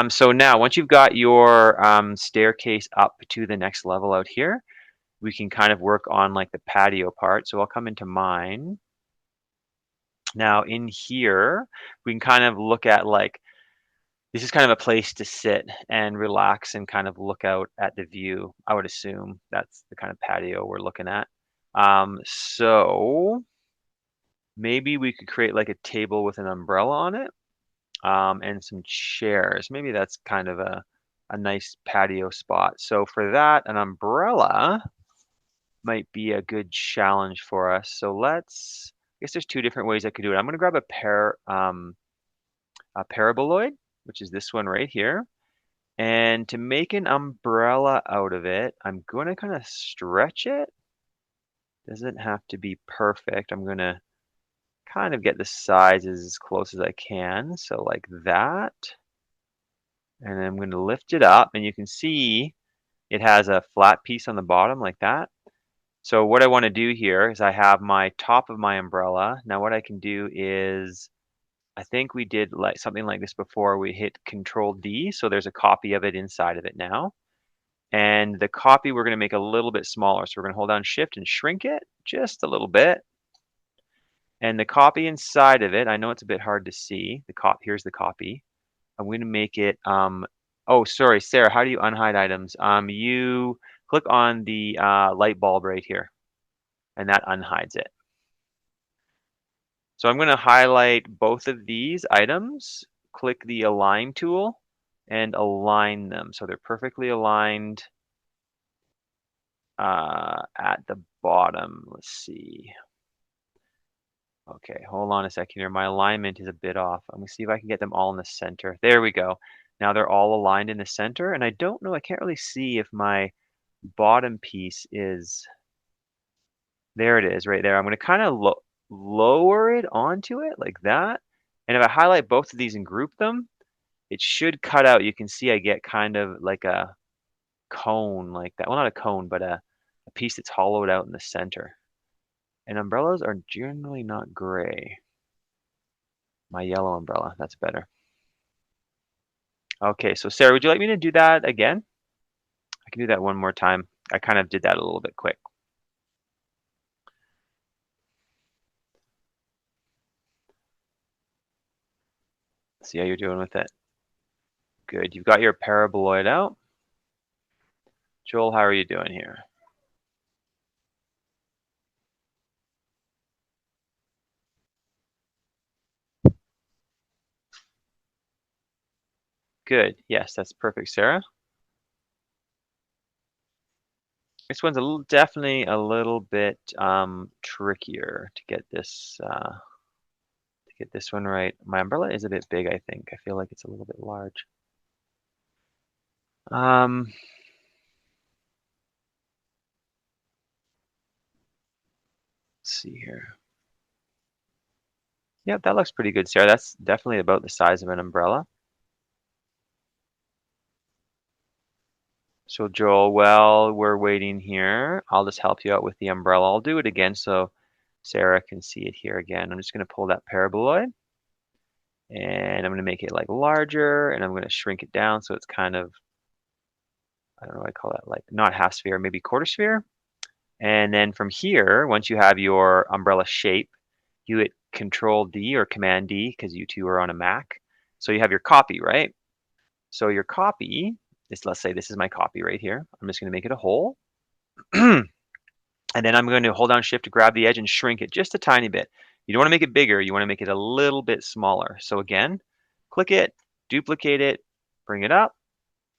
So now, once you've got your staircase up to the next level out here, we can kind of work on like the patio part. So I'll come into mine. Now in here, we can kind of look at like, this is kind of a place to sit and relax and kind of look out at the view. I would assume that's the kind of patio we're looking at. So maybe we could create like a table with an umbrella on it, and some chairs. Maybe that's kind of a nice patio spot. So for that, an umbrella might be a good challenge for us. So let's, I guess there's two different ways I could do it. I'm gonna grab a paraboloid, which is this one right here. And to make an umbrella out of it, I'm gonna kind of stretch it. Doesn't have to be perfect. I'm gonna kind of get the sizes as close as I can. So like that. And then I'm gonna lift it up and you can see it has a flat piece on the bottom like that. So what I want to do here is I have my top of my umbrella. Now what I can do is, I think we did like something like this before. We hit Control D, so there's a copy of it inside of it now. And the copy we're going to make a little bit smaller. So we're going to hold down Shift and shrink it just a little bit. And the copy inside of it, I know it's a bit hard to see. Here's the copy. I'm going to make it, oh, sorry, Sarah, how do you unhide items? You click on the light bulb right here, and that unhides it. So I'm going to highlight both of these items, click the Align tool, and align them. So they're perfectly aligned at the bottom. Let's see. Okay, hold on a second here. My alignment is a bit off. I'm gonna see if I can get them all in the center. There we go. Now they're all aligned in the center, and I don't know, I can't really see if my bottom piece is, there it is, right there. I'm gonna kind of lower it onto it like that. And if I highlight both of these and group them, it should cut out. You can see I get kind of like a cone like that. Well, not a cone, but a piece that's hollowed out in the center. And umbrellas are generally not gray. My yellow umbrella, that's better. Okay, so Sarah, would you like me to do that again? I can do that one more time. I kind of did that a little bit quick. See how you're doing with it. Good. You've got your paraboloid out. Joel, how are you doing here? Good. Yes, that's perfect, Sarah. This one's definitely a little bit trickier to get this one right. My umbrella is a bit big, I think. I feel like it's a little bit large. Let's see here. Yep, that looks pretty good, Sarah. That's definitely about the size of an umbrella. So Joel, while we're waiting here, I'll just help you out with the umbrella. I'll do it again so Sarah can see it here again. I'm just going to pull that paraboloid and I'm going to make it like larger and I'm going to shrink it down so it's kind of, I don't know what I call that, like not half sphere, maybe quarter sphere. And then from here, once you have your umbrella shape, you hit Control D or Command D because you two are on a Mac. So you have your copy, right? So your copy is, let's say this is my copy right here. I'm just going to make it a hole. And then I'm going to hold down Shift to grab the edge and shrink it just a tiny bit. You don't want to make it bigger. You want to make it a little bit smaller. So again, click it, duplicate it, bring it up,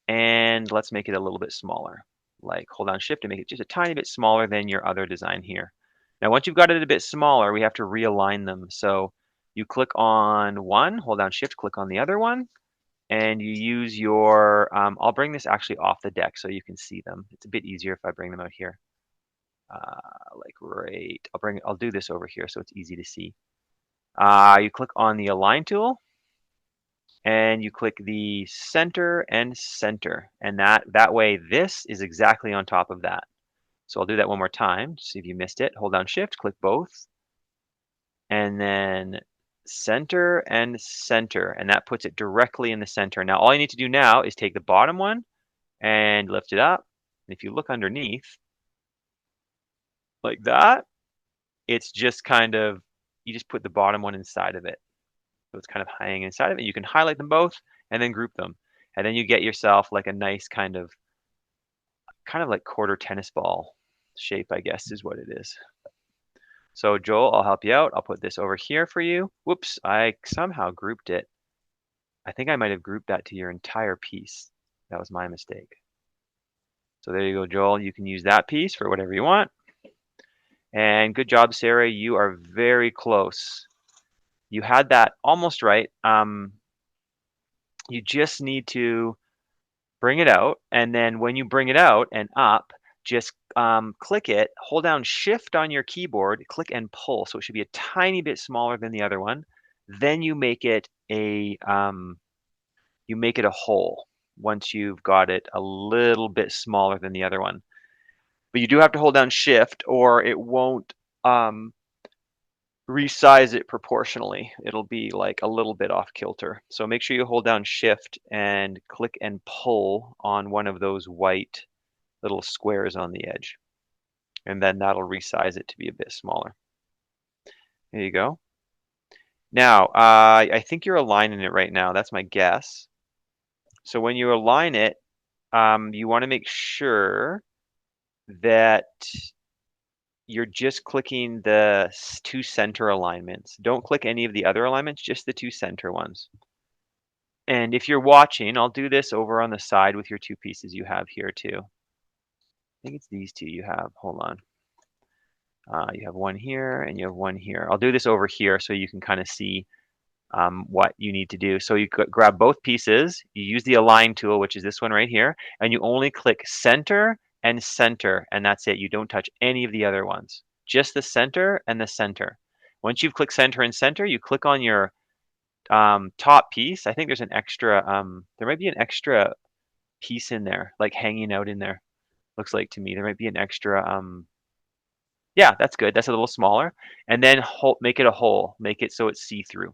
and let's make it a little bit smaller. Like hold down Shift to make it just a tiny bit smaller than your other design here. Now, once you've got it a bit smaller, we have to realign them. So you click on one, hold down Shift, click on the other one, and you use your, I'll bring this actually off the deck so you can see them. It's a bit easier if I bring them out here. Like right, I'll do this over here so it's easy to see. You click on the Align tool, and you click the center and center, and that way this is exactly on top of that. So I'll do that one more time, see if you missed it. Hold down Shift, click both, and then center and center, and that puts it directly in the center. Now all you need to do now is take the bottom one and lift it up. And if you look underneath, like that, it's just kind of, you just put the bottom one inside of it. So it's kind of hanging inside of it. You can highlight them both and then group them. And then you get yourself like a nice kind of like quarter tennis ball shape, I guess is what it is. So Joel, I'll help you out. I'll put this over here for you. Whoops, I somehow grouped it. I think I might have grouped that to your entire piece. That was my mistake. So there you go, Joel. You can use that piece for whatever you want. And good job, Sarah. You are very close. You had that almost right. You just need to bring it out. And then when you bring it out and up, just click it, hold down Shift on your keyboard, click and pull. So it should be a tiny bit smaller than the other one. Then you make it a hole once you've got it a little bit smaller than the other one. But you do have to hold down Shift or it won't resize it proportionally. It'll be like a little bit off kilter. So make sure you hold down Shift and click and pull on one of those white little squares on the edge. And then that'll resize it to be a bit smaller. There you go. Now, I think you're aligning it right now. That's my guess. So when you align it, you want to make sure that you're just clicking the two center alignments. Don't click any of the other alignments, just the two center ones. And if you're watching, I'll do this over on the side with your two pieces you have here too. I think it's these two you have. Hold on. You have one here and you have one here. I'll do this over here so you can kind of see what you need to do. So you grab both pieces, you use the Align tool, which is this one right here, and you only click center, and that's it. You don't touch any of the other ones, just the center and the center. Once you've clicked center and center, you click on your top piece. I think there's an extra, there might be an extra piece in there, like hanging out in there. Looks like to me, there might be an extra, yeah, that's good. That's a little smaller. And then make it a hole, make it so it's see-through.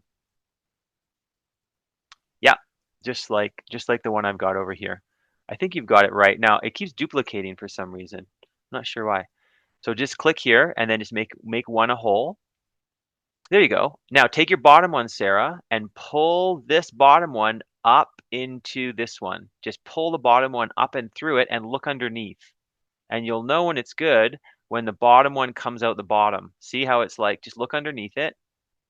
Yeah, just like the one I've got over here. I think you've got it right. Now it keeps duplicating for some reason. I'm not sure why. So just click here and then just make one a hole. There you go. Now take your bottom one, Sarah, and pull this bottom one up into this one. Just pull the bottom one up and through it and look underneath. And you'll know when it's good when the bottom one comes out the bottom. See how it's like, just look underneath it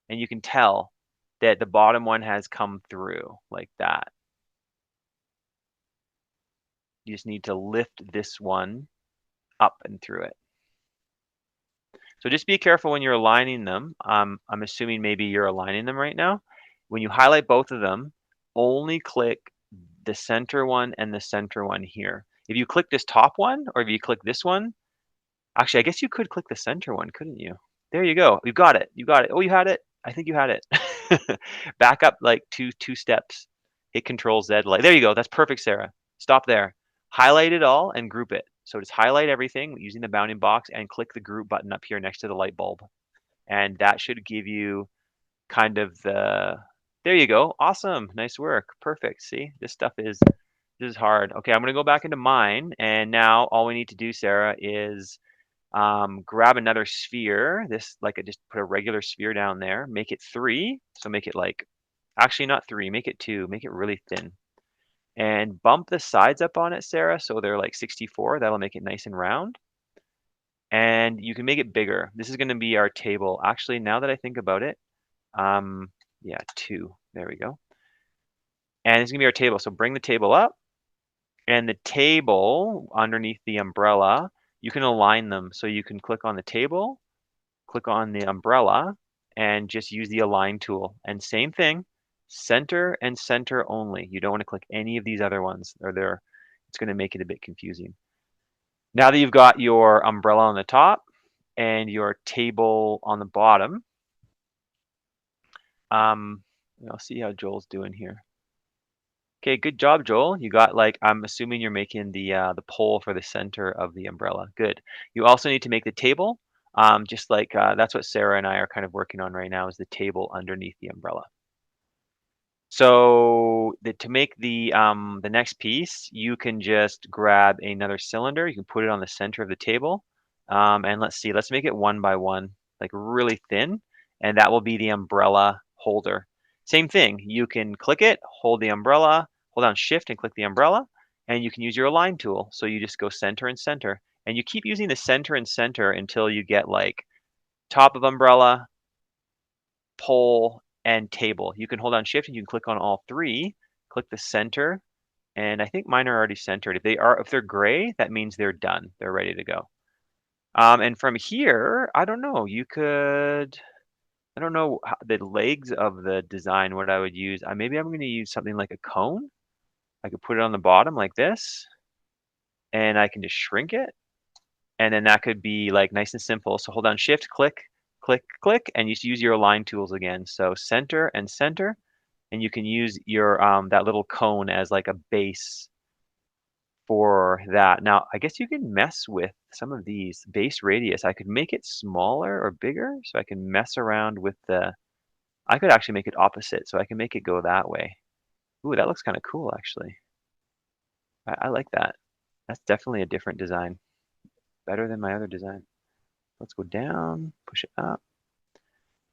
and you can tell that the bottom one has come through like that. You just need to lift this one up and through it. So just be careful when you're aligning them. I'm assuming maybe you're aligning them right now. When you highlight both of them, only click the center one and the center one here. If you click this top one, or if you click this one, actually, I guess you could click the center one, couldn't you? There you go. You got it. You got it. Oh, you had it. I think you had it. Back up like two steps. Hit Control Z. Like there you go. That's perfect, Sarah. Stop there. Highlight it all and group it. So just highlight everything using the bounding box and click the group button up here next to the light bulb. And that should give you kind of the, there you go. Awesome. Nice work. Perfect. See, this is hard. Okay, I'm going to go back into mine. And now all we need to do, Sarah, is grab another sphere. This, like, I just put a regular sphere down there. Make it 3. So make it like, actually not 3. Make it 2. Make it really thin. And bump the sides up on it, Sarah, so they're like 64. That'll make it nice and round. And you can make it bigger. This is going to be our table. Actually, now that I think about it, yeah, 2. There we go. And it's going to be our table. So bring the table up. And the table underneath the umbrella, you can align them. So you can click on the table, click on the umbrella, and just use the align tool. And same thing, center and center only. You don't want to click any of these other ones, or it's going to make it a bit confusing. Now that you've got your umbrella on the top and your table on the bottom, I'll see how Joel's doing here. Okay, good job, Joel. You got, like, I'm assuming you're making the pole for the center of the umbrella. Good. You also need to make the table, just like that's what Sarah and I are kind of working on right now, is the table underneath the umbrella. So to make the next piece, you can just grab another cylinder. You can put it on the center of the table, and let's see. Let's make it 1 by 1, like really thin, and that will be the umbrella holder. Same thing. You can click it, hold the umbrella, hold down Shift and click the umbrella, and you can use your align tool. So you just go center and center, and you keep using the center and center until you get like top of umbrella, pole, and table. You can hold down Shift and you can click on all 3, click the center, and I think mine are already centered. If they're gray, that means they're done. They're ready to go. And from here, I don't know. I don't know the legs of the design, what I would use. Maybe I'm going to use something like a cone. I could put it on the bottom like this, and I can just shrink it. And then that could be like nice and simple. So hold down Shift, click, click, click, and you use your align tools again. So center and center, and you can use your that little cone as like a base for that. Now, I guess you can mess with some of these. Base radius, I could make it smaller or bigger, so I can mess around with I could actually make it opposite, so I can make it go that way. Ooh, that looks kind of cool, actually. I like that. That's definitely a different design. Better than my other design. Let's go down, push it up.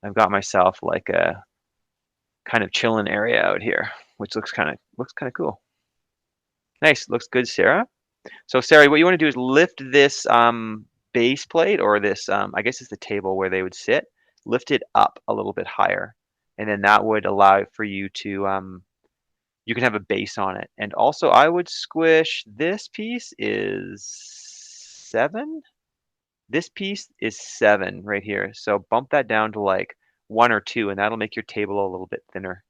I've got myself like a kind of chilling area out here, which looks kind of cool. Nice, looks good, Sarah. So Sarah, what you want to do is lift this base plate, or this, I guess it's the table where they would sit, lift it up a little bit higher. And then that would allow for you to, you can have a base on it. And also I would squish, this piece is 7. This piece is 7 right here. So bump that down to like 1 or 2, and that'll make your table a little bit thinner.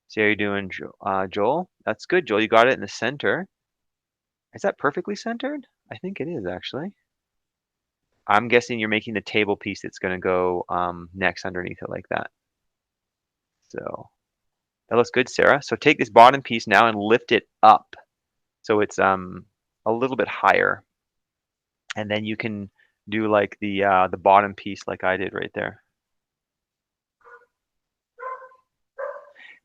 See how you're doing, Joel? That's good, Joel. You got it in the center. Is that perfectly centered? I think it is, actually. I'm guessing you're making the table piece that's going to go next underneath it like that. So that looks good, Sarah. So take this bottom piece now and lift it up so it's a little bit higher. And then you can do like the bottom piece like I did right there.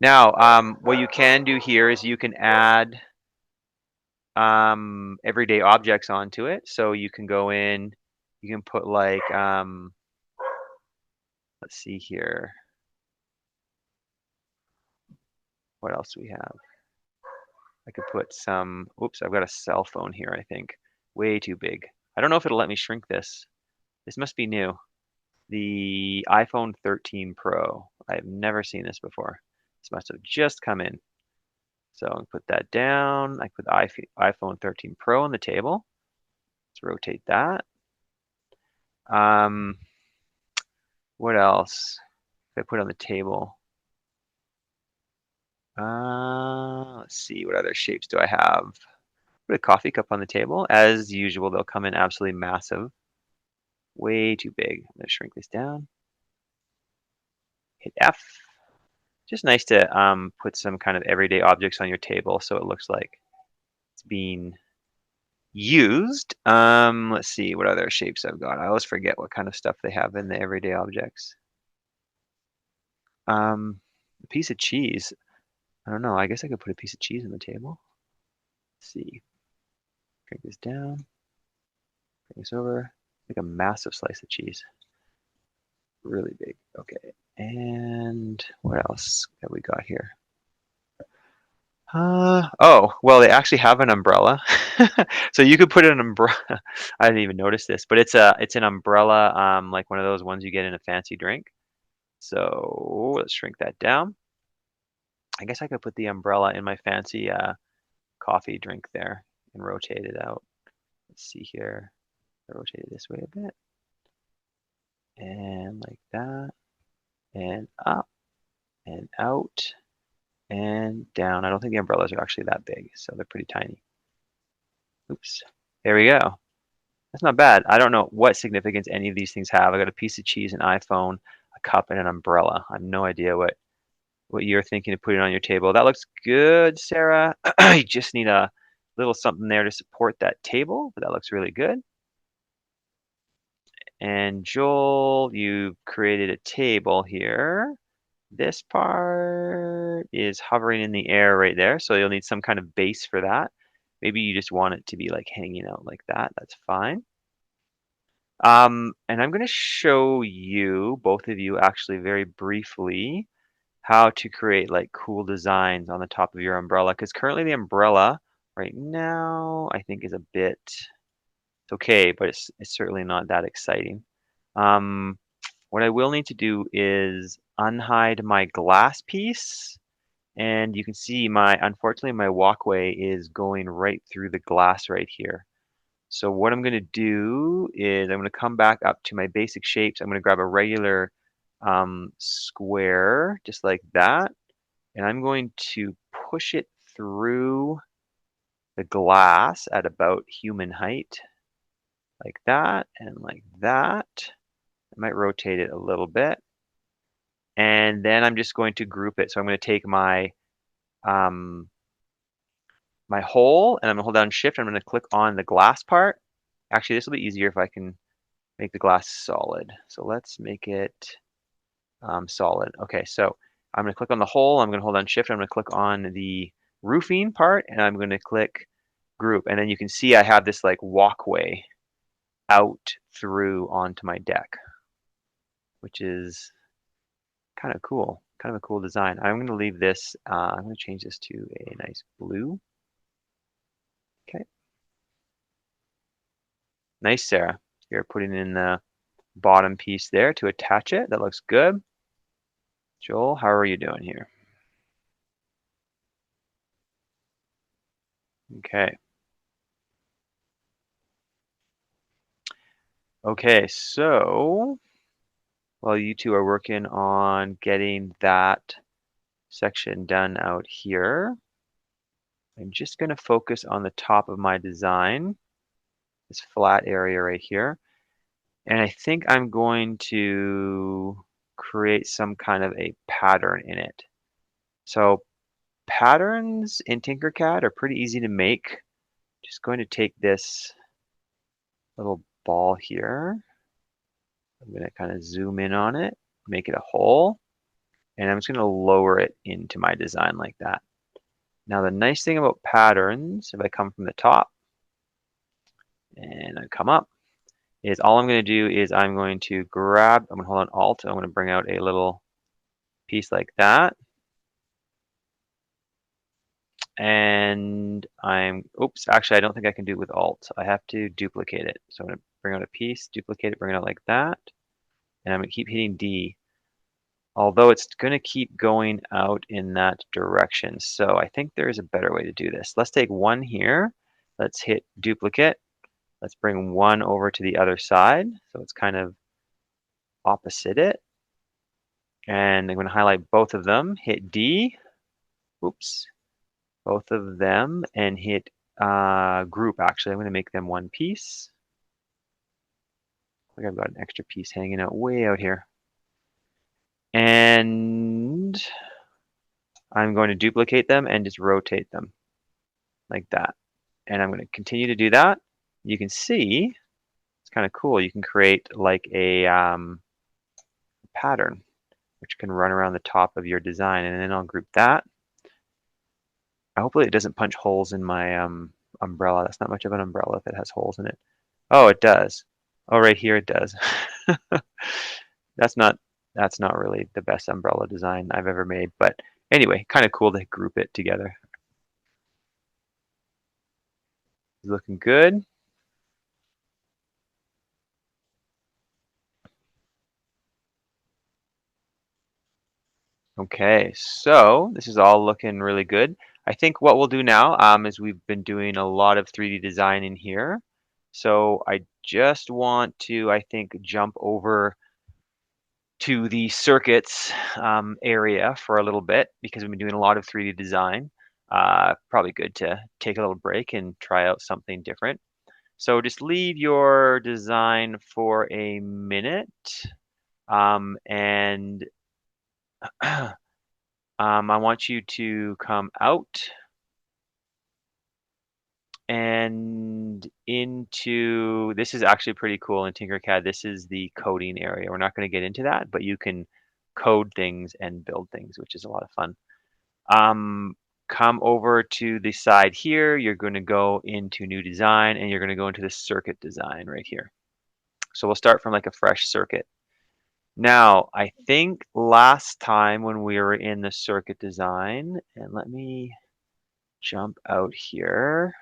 Now, what you can do here is you can add everyday objects onto it. So you can go in, you can put like, let's see here. What else do we have? I could put some, oops, I've got a cell phone here, I think. Way too big. I don't know if it'll let me shrink this. This must be new. The iPhone 13 Pro. I've never seen this before. This must have just come in. So I'll put that down. I put the iPhone 13 Pro on the table. Let's rotate that. What else can I put on the table? Let's see, what other shapes do I have? Put a coffee cup on the table. As usual, they'll come in absolutely massive. Way too big. I'm going to shrink this down. Hit F. Just nice to put some kind of everyday objects on your table so it looks like it's being used. Let's see what other shapes I've got. I always forget what kind of stuff they have in the everyday objects. A piece of cheese. I don't know. I guess I could put a piece of cheese on the table. Let's see. Drink this down. Bring this over. Like a massive slice of cheese. Really big. Okay. And what else have we got here? Oh, well, they actually have an umbrella. So you could put an umbrella. I didn't even notice this, but it's an umbrella, like one of those ones you get in a fancy drink. So let's shrink that down. I guess I could put the umbrella in my fancy coffee drink there and rotate it out. Let's see here. Rotate it this way a bit. And like that. And up and out and down. I don't think the umbrellas are actually that big, so they're pretty tiny. Oops. There we go. That's not bad. I don't know what significance any of these things have. I got a piece of cheese, an iPhone, a cup, and an umbrella. I have no idea what you're thinking of putting on your table. That looks good, Sarah. You just need a little something there to support that table, but that looks really good. And Joel, you created a table here. This part is hovering in the air right there, so you'll need some kind of base for that. Maybe you just want it to be like hanging out like that. That's fine. And I'm going to show you, both of you actually very briefly, how to create like cool designs on the top of your umbrella. Because currently the umbrella right now, I think is a bit, it's okay, but it's certainly not that exciting. What I will need to do is unhide my glass piece. And you can see unfortunately, my walkway is going right through the glass right here. So what I'm going to do is I'm going to come back up to my basic shapes. I'm going to grab a regular square, just like that. And I'm going to push it through the glass at about human height, like that and like that. I might rotate it a little bit. And then I'm just going to group it. So I'm going to take my my hole and I'm gonna hold down shift and I'm gonna click on the glass part. Actually, this will be easier if I can make the glass solid. So let's make it solid. Okay, so I'm gonna click on the hole, I'm gonna hold down shift, I'm gonna click on the roofing part and I'm gonna click group. And then you can see I have this like walkway out through onto my deck, which is kind of cool, kind of a cool design. I'm gonna leave this, I'm gonna change this to a nice blue. Okay. Nice, Sarah. You're putting in the bottom piece there to attach it. That looks good. Joel, how are you doing here? Okay. Okay, so while you two are working on getting that section done out here, I'm just going to focus on the top of my design, this flat area right here. And I think I'm going to create some kind of a pattern in it. So patterns in Tinkercad are pretty easy to make. Just going to take this little ball here. I'm going to kind of zoom in on it, make it a hole, and I'm just going to lower it into my design like that. Now the nice thing about patterns, if I come from the top and I come up, is all I'm going to do is I'm going to grab, I'm going to hold on Alt, I'm going to bring out a little piece like that. And oops, actually, I don't think I can do it with Alt. I have to duplicate it. So I'm going to bring out a piece, duplicate it, bring it out like that. And I'm going to keep hitting D. Although it's going to keep going out in that direction. So I think there is a better way to do this. Let's take one here. Let's hit duplicate. Let's bring one over to the other side. So it's kind of opposite it. And I'm going to highlight both of them, hit D. Oops. Both of them and hit group. Actually, I'm going to make them one piece. I think I've got an extra piece hanging out way out here. And I'm going to duplicate them and just rotate them like that. And I'm going to continue to do that. You can see it's kind of cool. You can create like a pattern which can run around the top of your design. And then I'll group that. Hopefully it doesn't punch holes in my umbrella. That's not much of an umbrella if it has holes in it. Oh, it does. Oh, right here it does. That's not really the best umbrella design I've ever made, but anyway, kind of cool to group it together. It's looking good. Okay, so this is all looking really good. I think what we'll do now is we've been doing a lot of 3D design in here. So I just want to, I think, jump over to the circuits area for a little bit because we've been doing a lot of 3D design. Probably good to take a little break and try out something different. So just leave your design for a minute and I want you to come out and into, this is actually pretty cool in Tinkercad. This is the coding area. We're not going to get into that, but you can code things and build things, which is a lot of fun. Come over to the side here. You're going to go into new design and you're going to go into the circuit design right here. So we'll start from like a fresh circuit. Now, I think last time when we were in the circuit design, and let me jump out here,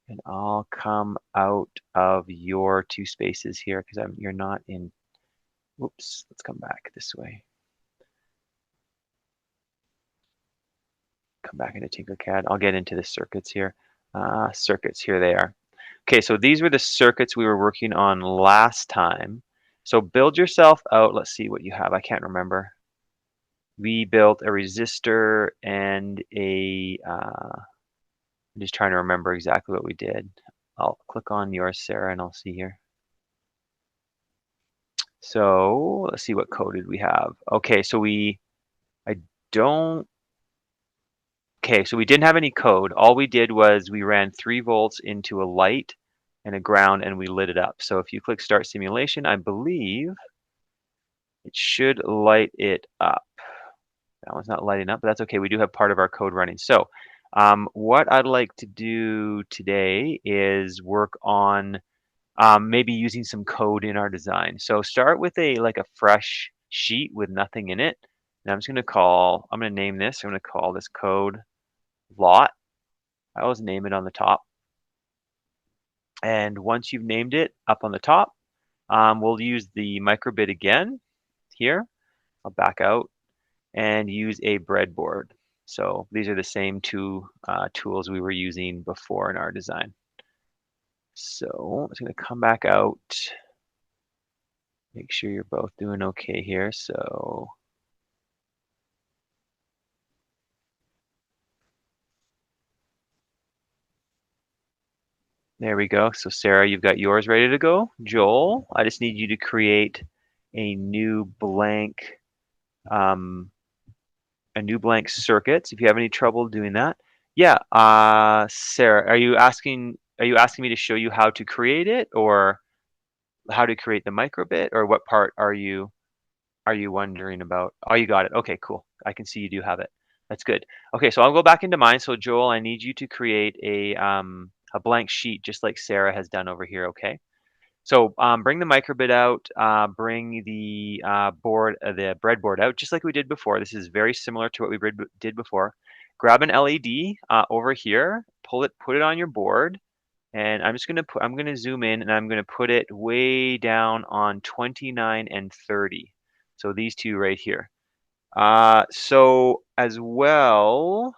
and I'll come out of your two spaces here because you're not in, oops, let's come back this way. Come back into Tinkercad. I'll get into the circuits here. Circuits, here they are. Okay, so these were the circuits we were working on last time. So build yourself out. Let's see what you have. I can't remember. We built a resistor and I'm just trying to remember exactly what we did. I'll click on yours, Sarah, and I'll see here. So let's see what code did we have. Okay, so I don't, okay, so we didn't have any code. All we did was we ran 3 volts into a light and a ground and we lit it up. So if you click start simulation, I believe it should light it up. That one's not lighting up, but that's okay. We do have part of our code running. So what I'd like to do today is work on maybe using some code in our design. So start with like a fresh sheet with nothing in it. And I'm going to name this. I'm going to call this code lot. I always name it on the top. And once you've named it up on the top, we'll use the microbit again here. I'll back out and use a breadboard. So these are the same two tools we were using before in our design. So I'm just going to come back out. Make sure you're both doing okay here. So there we go. So Sarah, you've got yours ready to go. Joel, I just need you to create a new blank circuit. If you have any trouble doing that. Yeah, Sarah, are you asking me to show you how to create it or how to create the microbit, or what part are you wondering about? Oh, you got it. Okay, cool. I can see you do have it. That's good. Okay, so I'll go back into mine. So Joel, I need you to create a blank sheet just like Sarah has done over here, okay? So bring the microbit out, bring the the breadboard out, just like we did before. This is very similar to what we did before. grab an LED over here, put it on your board, and I'm gonna zoom in and I'm gonna put it way down on 29 and 30. So these two right here. So as well,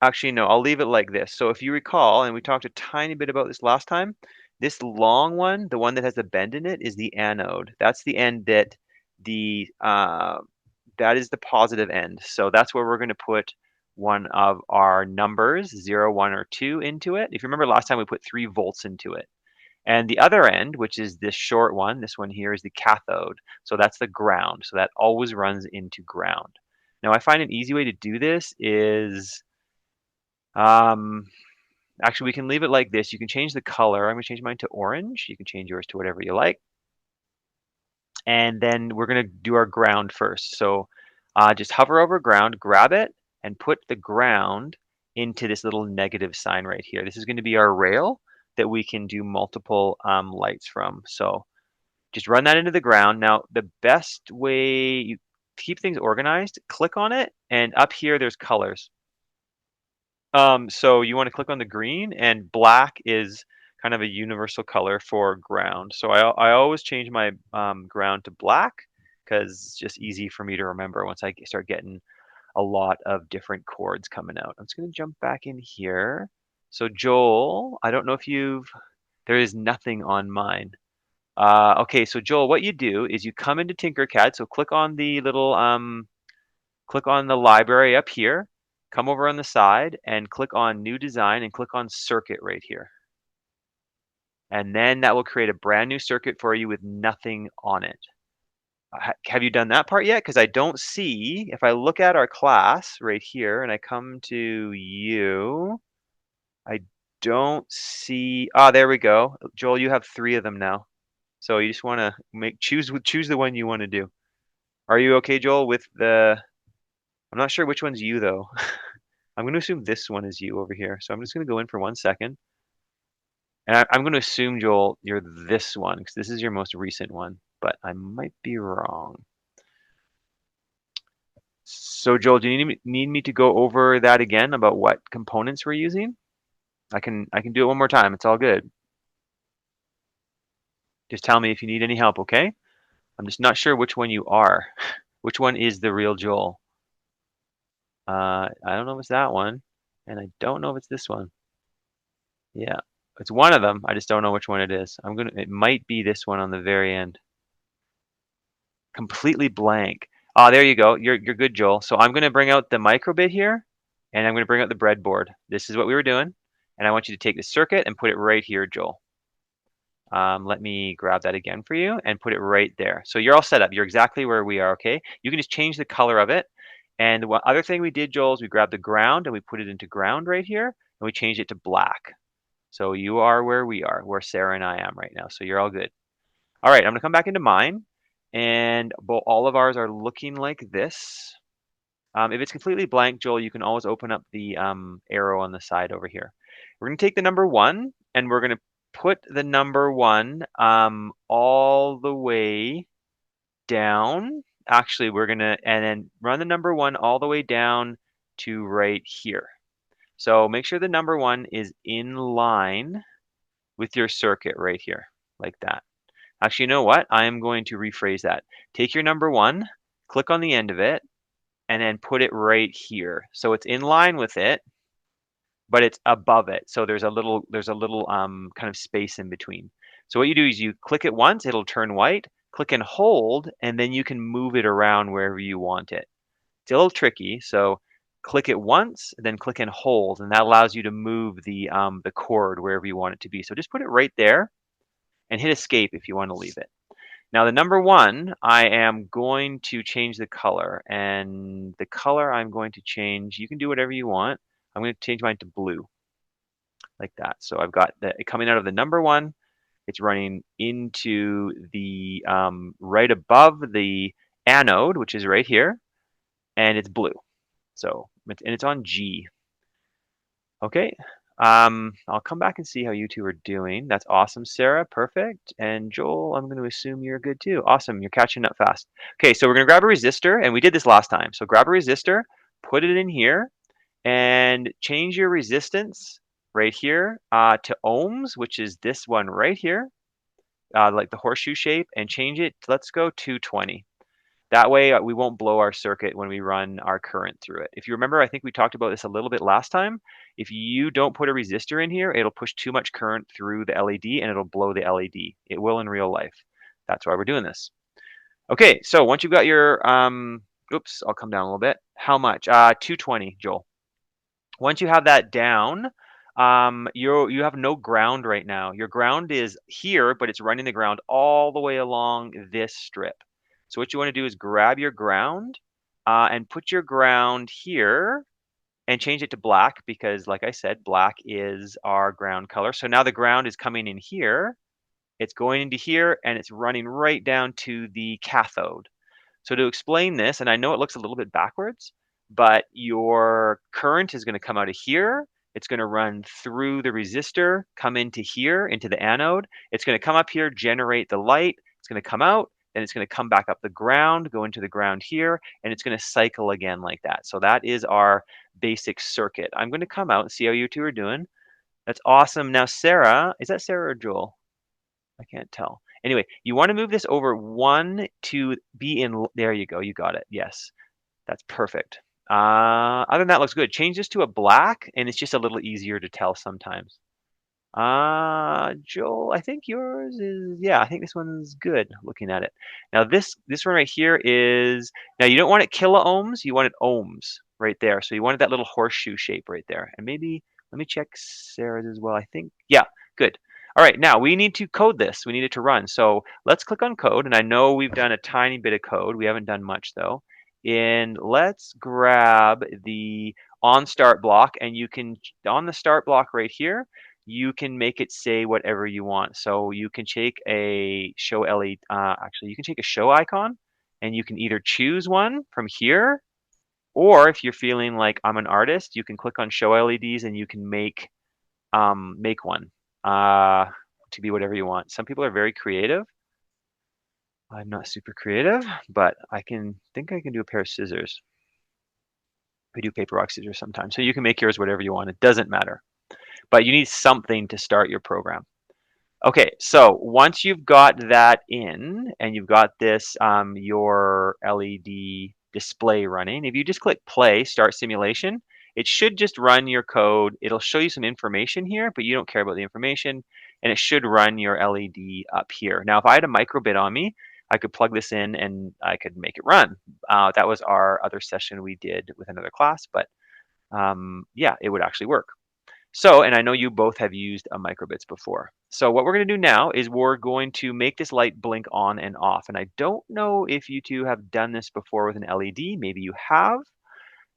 actually no, I'll leave it like this. So if you recall, and we talked a tiny bit about this last time, this long one, the one that has the bend in it, is the anode. That's the end that is the positive end. So that's where we're going to put one of our numbers, 0, 1, or 2 into it. If you remember last time, we put 3 volts into it. And the other end, which is this short one, this one here is the cathode. So that's the ground. So that always runs into ground. Now I find an easy way to do this is, um, actually we can leave it like this. You can change the color. I'm gonna change mine to orange. You can change yours to whatever you like. And then we're gonna do our ground first. So just hover over ground, grab it, and put the ground into this little negative sign right here. This is gonna be our rail that we can do multiple lights from. So just run that into the ground. Now, the best way you keep things organized, click on it, and up here there's colors. So you want to click on the green, and black is kind of a universal color for ground. So I always change my ground to black because it's just easy for me to remember once I start getting a lot of different chords coming out. I'm just going to jump back in here. So Joel, I don't know if there is nothing on mine. Okay, so Joel, what you do is you come into Tinkercad. So click on the little click on the library up here, come over on the side and click on New Design and click on Circuit right here. And then that will create a brand new circuit for you with nothing on it. Have you done that part yet? Because I don't see, if I look at our class right here and I come to you, I don't see, there we go. Joel, you have 3 of them now. So you just want to choose the one you want to do. Are you okay, Joel, with I'm not sure which one's you though. I'm going to assume this one is you over here. So I'm just going to go in for 1 second. And I'm going to assume, Joel, you're this one because this is your most recent one, but I might be wrong. So Joel, do you need me to go over that again about what components we're using? I can do it one more time. It's all good. Just tell me if you need any help, okay? I'm just not sure which one you are. Which one is the real Joel? I don't know if it's that one, and I don't know if it's this one. Yeah, it's one of them. I just don't know which one it is. It might be this one on the very end. Completely blank. There you go. You're good, Joel. So I'm gonna bring out the microbit here, and I'm gonna bring out the breadboard. This is what we were doing, and I want you to take the circuit and put it right here, Joel. Let me grab that again for you and put it right there. So you're all set up. You're exactly where we are, okay? You can just change the color of it. And the other thing we did, Joel, is we grabbed the ground and we put it into ground right here, and we changed it to black. So you are where we are, where Sarah and I am right now. So you're all good. All right, I'm gonna come back into mine, and all of ours are looking like this. If it's completely blank, Joel, you can always open up the arrow on the side over here. We're gonna take the number 1, and we're gonna put the number 1 all the way down. Actually, and then run the number 1 all the way down to right here. So make sure the number 1 is in line with your circuit right here, like that. Actually, you know what? I am going to rephrase that. Take your number 1, click on the end of it, and then put it right here. So it's in line with it, but it's above it. So there's a little kind of space in between. So what you do is you click it once, it'll turn white, click and hold, and then you can move it around wherever you want it. It's a little tricky, so click it once, then click and hold, and that allows you to move the cord wherever you want it to be. So just put it right there and hit escape if you want to leave it. Now the number 1, I am going to change the color, and the color I'm going to change, you can do whatever you want. I'm going to change mine to blue, like that. So I've got it coming out of the number 1. It's running into the right above the anode, which is right here, and it's blue. So it's on G. Okay. I'll come back and see how you two are doing. That's awesome, Sarah. Perfect. And Joel, I'm going to assume you're good too. Awesome. You're catching up fast. Okay, so we're going to grab a resistor, and we did this last time. So grab a resistor, put it in here, and change your resistance right here to ohms, which is this one right here, like the horseshoe shape, and change it. Let's go 220. That way we won't blow our circuit when we run our current through it. If you remember, I think we talked about this a little bit last time. If you don't put a resistor in here, it'll push too much current through the LED and it'll blow the LED. It will in real life. That's why we're doing this. Okay, so once you've got your, oops, I'll come down a little bit. How much? 220, Joel. Once you have that down, you have no ground right now. Your ground is here, but it's running the ground all the way along this strip. So what you want to do is grab your ground and put your ground here and change it to black because, like I said, black is our ground color. So now the ground is coming in here, it's going into here, and it's running right down to the cathode. So to explain this, and I know it looks a little bit backwards, but your current is going to come out of here. It's going to run through the resistor, come into here, into the anode. It's going to come up here, generate the light. It's going to come out, then it's going to come back up the ground, go into the ground here, and it's going to cycle again like that. So that is our basic circuit. I'm going to come out and see how you two are doing. That's awesome. Now, Sarah, is that Sarah or Joel? I can't tell. Anyway, you want to move this over one to be in, there you go, you got it. Yes, that's perfect. Other than that, looks good. Change this to a black, and it's just a little easier to tell sometimes. Joel, I think yours is, yeah, I think this one's good looking at it. Now this one right here is, now you don't want it kilo ohms, you want it ohms right there. So you wanted that little horseshoe shape right there. And maybe, let me check Sarah's as well. I think, yeah, good. All right, now we need to code this. We need it to run. So let's click on code. And I know we've done a tiny bit of code. We haven't done much though. And let's grab the on start block, and you can, on the start block right here, you can make it say whatever you want. So you can take a show LED, actually you can take a show icon, and you can either choose one from here, or if you're feeling like I'm an artist, you can click on show LEDs and you can make one to be whatever you want. Some people are very creative. I'm not super creative, but I think I can do a pair of scissors. We do paper, rock, scissors sometimes. So you can make yours whatever you want. It doesn't matter. But you need something to start your program. Okay, so once you've got that in and you've got this, your LED display running, if you just click play, start simulation, it should just run your code. It'll show you some information here, but you don't care about the information, and it should run your LED up here. Now, if I had a microbit on me, I could plug this in and I could make it run. That was our other session we did with another class, but yeah, it would actually work. So, and I know you both have used a microbits before. So what we're going to do now is we're going to make this light blink on and off. And I don't know if you two have done this before with an LED. Maybe you have.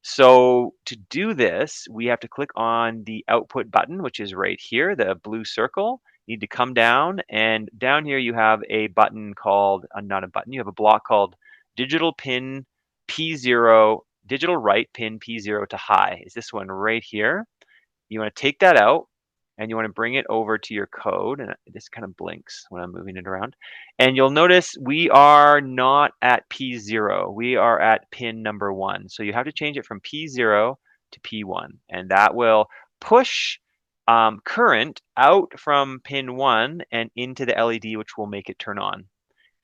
So to do this, we have to click on the output button, which is right here, the blue circle. You need to come down, and down here you have a button called, not a button, you have a block called digital pin P0, digital write pin P0 to high. Is this one right here? You want to take that out, and you want to bring it over to your code, and this kind of blinks when I'm moving it around. And you'll notice we are not at P0. We are at pin number 1. So you have to change it from P0 to P1, and that will push current out from pin 1 and into the LED, which will make it turn on.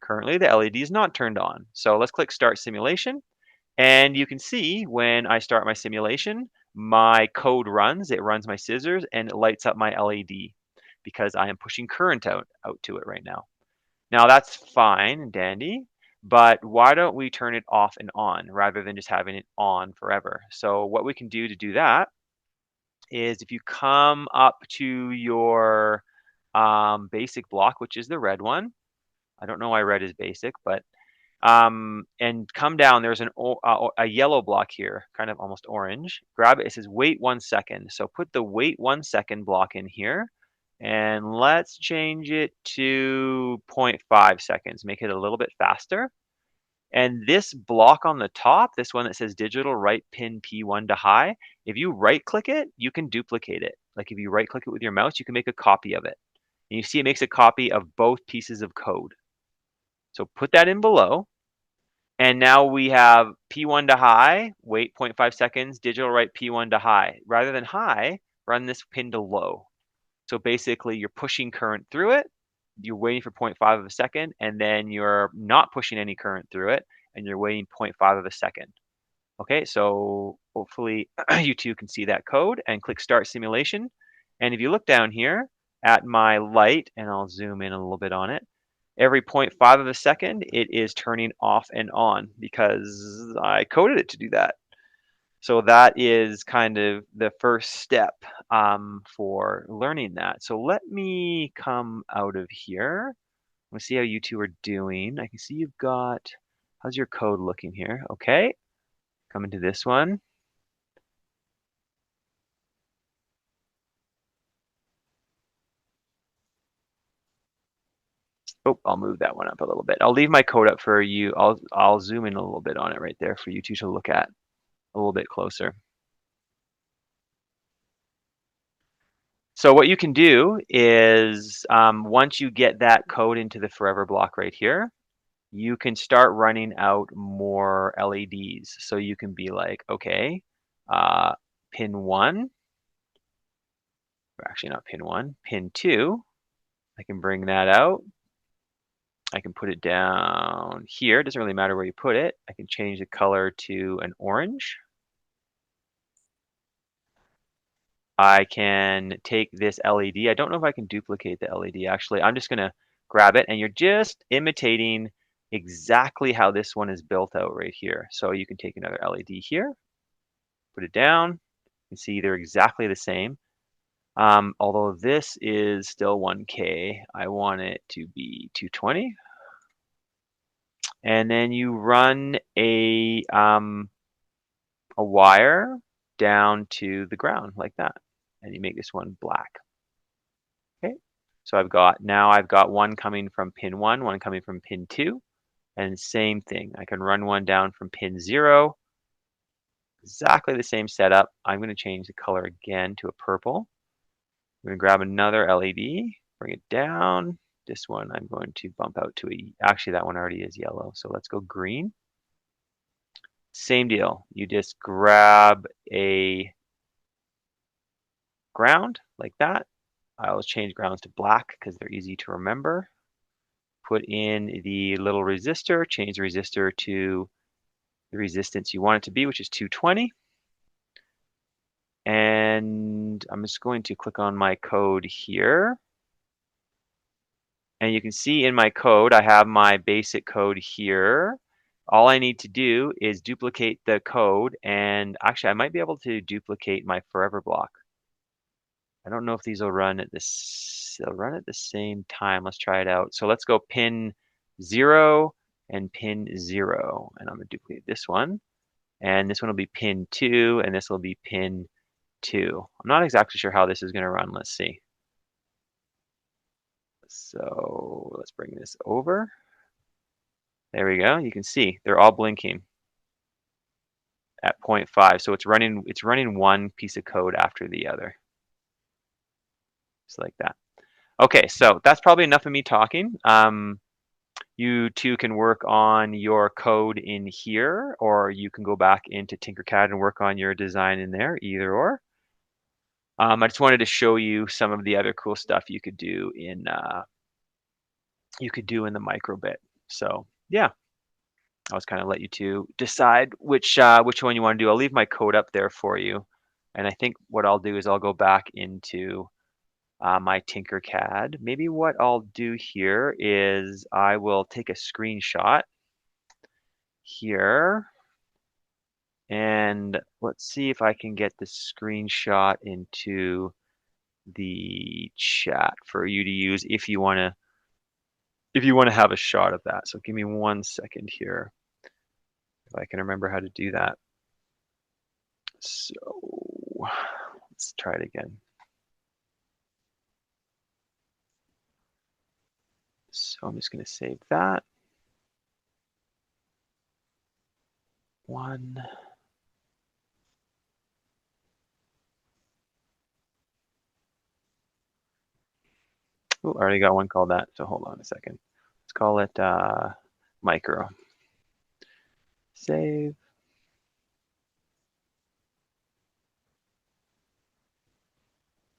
Currently, the LED is not turned on. So let's click Start Simulation. And you can see when I start my simulation, my code runs, it runs my scissors, and it lights up my LED because I am pushing current out to it right now. Now that's fine and dandy, but why don't we turn it off and on rather than just having it on forever? So what we can do to do that is if you come up to your basic block, which is the red one. I don't know why red is basic, but and come down, there's a yellow block here, kind of almost orange. Grab it, it says wait 1 second. So put the wait 1 second block in here, and let's change it to 0.5 seconds, make it a little bit faster. And this block on the top, this one that says digital write pin P1 to high, if you right click it, you can duplicate it. Like if you right click it with your mouse, you can make a copy of it. And you see it makes a copy of both pieces of code. So put that in below. And now we have P1 to high, wait 0.5 seconds, digital write P1 to high. Rather than high, run this pin to low. So basically you're pushing current through it, you're waiting for 0.5 of a second, and then you're not pushing any current through it, and you're waiting 0.5 of a second. Okay, so hopefully you two can see that code and click Start Simulation. And if you look down here at my light, and I'll zoom in a little bit on it, every 0.5 of a second, it is turning off and on because I coded it to do that. So that is kind of the first step for learning that. So let me come out of here. Let's see how you two are doing. I can see you've got, how's your code looking here? Okay, come into this one. Oh, I'll move that one up a little bit. I'll leave my code up for you. I'll zoom in a little bit on it right there for you two to look at a little bit closer. So what you can do is once you get that code into the forever block right here, you can start running out more LEDs. So you can be like, okay, pin 1, or actually not pin 1, pin 2, I can bring that out. I can put it down here. It doesn't really matter where you put it. I can change the color to an orange. I can take this LED. I don't know if I can duplicate the LED actually. I'm just gonna grab it, and you're just imitating exactly how this one is built out right here. So you can take another LED here, put it down. You can see they're exactly the same. Although this is still 1K, I want it to be 220. And then you run a wire down to the ground like that, and you make this one black. Okay, so I've got one coming from pin 1, one coming from pin 2, and same thing. I can run one down from pin 0, exactly the same setup. I'm going to change the color again to a purple. I'm going to grab another LED, bring it down. This one I'm going to bump out to actually that one already is yellow, so let's go green. Same deal. You just grab a ground like that. I always change grounds to black because they're easy to remember. Put in the little resistor, change the resistor to the resistance you want it to be, which is 220. And I'm just going to click on my code here. And you can see in my code, I have my basic code here. All I need to do is duplicate the code, and actually I might be able to duplicate my forever block. I don't know if these will run at they'll run at the same time. Let's try it out. So let's go pin 0 and pin 0. And I'm going to duplicate this one. And this one will be pin 2, and this will be pin 2. I'm not exactly sure how this is going to run. Let's see. So let's bring this over. There we go. You can see they're all blinking at 0.5. So it's running one piece of code after the other. Just like that. Okay, so that's probably enough of me talking. You two can work on your code in here, or you can go back into Tinkercad and work on your design in there, either or. I just wanted to show you some of the other cool stuff you could do in the microbit. So yeah, I was kind of let you two decide which one you want to do. I'll leave my code up there for you, and I think what I'll do is I'll go back into my Tinkercad. Maybe what I'll do here is I will take a screenshot here, and let's see if I can get the screenshot into the chat for you to use if you want to have a shot of that. So give me 1 second here if I can remember how to do that. So let's try it again. So I'm just going to save that. 1. Oh, I already got one called that. So hold on a second. Let's call it micro. Save.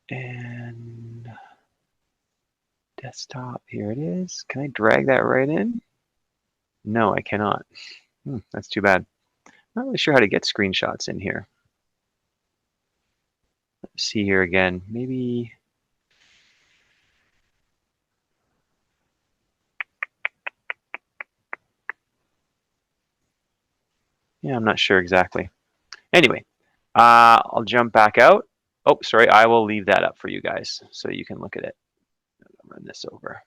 And desktop, here it is. Can I drag that right in? No, I cannot. That's too bad. Not really sure how to get screenshots in here. Let's see here again. Maybe. Yeah, I'm not sure exactly. Anyway, I'll jump back out. Oh, sorry, I will leave that up for you guys so you can look at it. I'll run this over.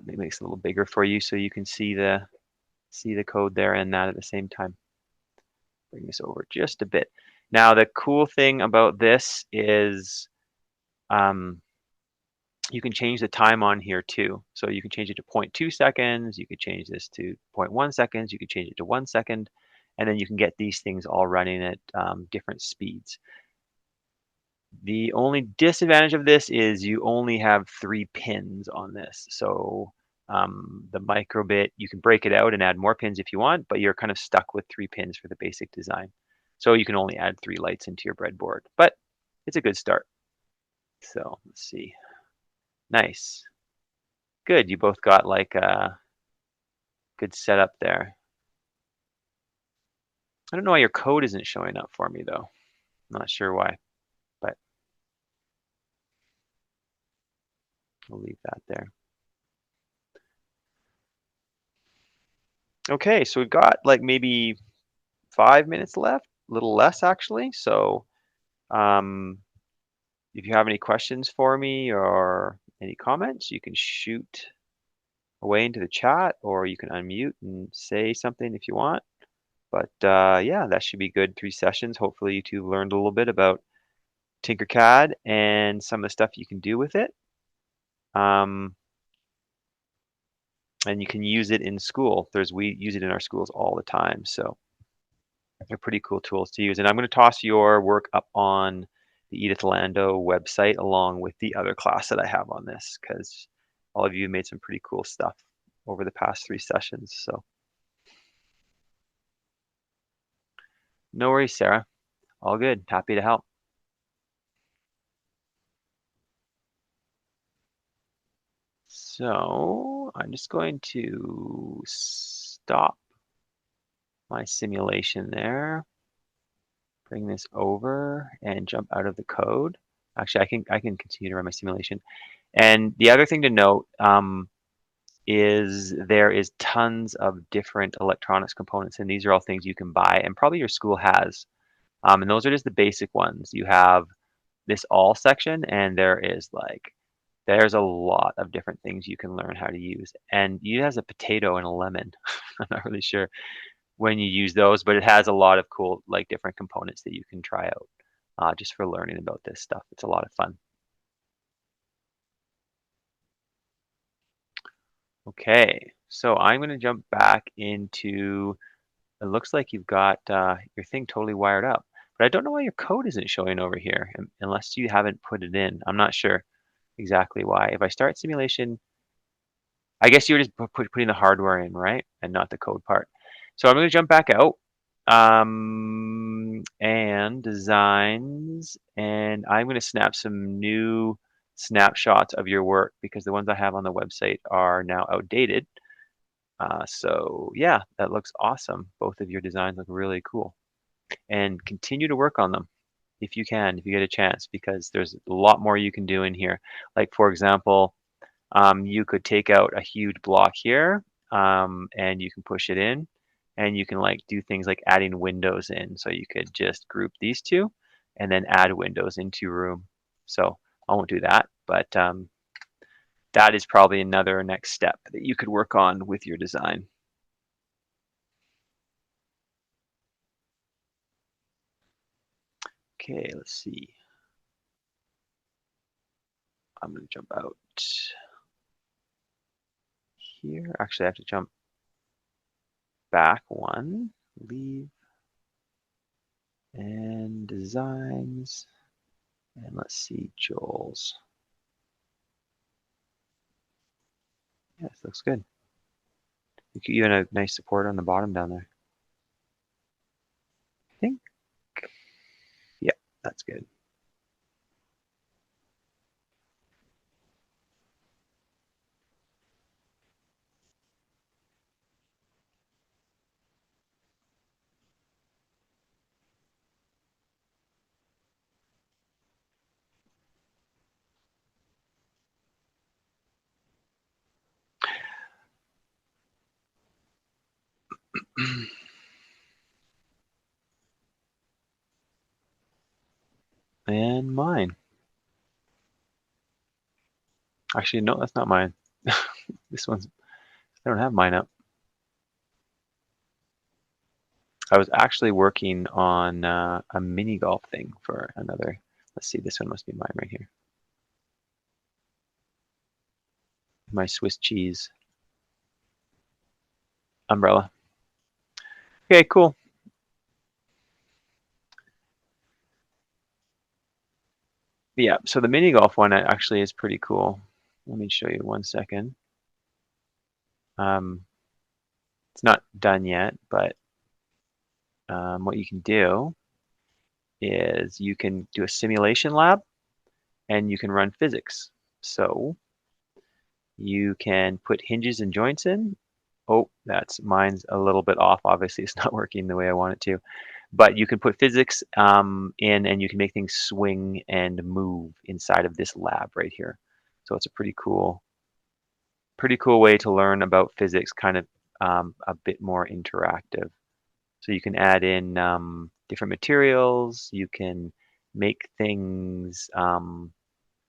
It makes it a little bigger for you so you can see the code there and that at the same time. Bring this over just a bit. Now, the cool thing about this is you can change the time on here too. So you can change it to 0.2 seconds. You could change this to 0.1 seconds. You could change it to 1 second. And then you can get these things all running at different speeds. The only disadvantage of this is you only have 3 pins on this. So the microbit, you can break it out and add more pins if you want, but you're kind of stuck with 3 pins for the basic design. So you can only add 3 lights into your breadboard, but it's a good start. So let's see. Nice. Good. You both got like a good setup there. I don't know why your code isn't showing up for me though. Not sure why, but we'll leave that there. Okay, so we've got like maybe 5 minutes left, a little less actually. So um, if you have any questions for me or any comments, you can shoot away into the chat or you can unmute and say something if you want. But yeah, that should be good. 3 sessions. Hopefully you two learned a little bit about Tinkercad and some of the stuff you can do with it. And you can use it in school. We use it in our schools all the time. So they're pretty cool tools to use. And I'm going to toss your work up on the Edith Lando website along with the other class that I have on this because all of you made some pretty cool stuff over the past 3 sessions. So no worries, Sarah. All good. Happy to help. So I'm just going to stop my simulation there, bring this over and jump out of the code. Actually, I can continue to run my simulation. And the other thing to note is there is tons of different electronics components, and these are all things you can buy, and probably your school has. And those are just the basic ones. You have this all section, and there's a lot of different things you can learn how to use. And it has a potato and a lemon. I'm not really sure when you use those, but it has a lot of cool, like different components that you can try out just for learning about this stuff. It's a lot of fun. Okay, so I'm going to jump back into, it looks like you've got your thing totally wired up, but I don't know why your code isn't showing over here unless you haven't put it in. I'm not sure exactly why. If I start simulation, I guess you're just putting the hardware in, right? And not the code part. So I'm going to jump back out and designs, and I'm going to snap some new snapshots of your work because the ones I have on the website are now outdated. So yeah, that looks awesome. Both of your designs look really cool. And continue to work on them if you can, if you get a chance, because there's a lot more you can do in here. Like for example, you could take out a huge block here and you can push it in and you can like do things like adding windows in. So you could just group these two and then add windows into your room. So I won't do that, but that is probably another next step that you could work on with your design. Okay, let's see. I'm going to jump out here. Actually, I have to jump back one, leave, and designs. And let's see, Joel's. Yes, looks good. You could even a nice support on the bottom down there. I think, yeah, that's good. And mine. Actually, no, that's not mine. This one's, I don't have mine up. I was actually working on a mini golf thing for another. Let's see, this one must be mine right here. My Swiss cheese umbrella. Okay, cool. Yeah, so the mini golf one actually is pretty cool. Let me show you 1 second. Um, it's not done yet, but what you can do is you can do a simulation lab and you can run physics. So you can put hinges and joints in. Oh, that's mine's a little bit off. Obviously, it's not working the way I want it to. But you can put physics in and you can make things swing and move inside of this lab right here. So it's a pretty cool way to learn about physics, kind of a bit more interactive. So you can add in different materials. You can make things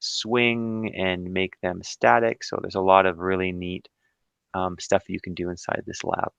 swing and make them static. So there's a lot of really neat stuff you can do inside this lab.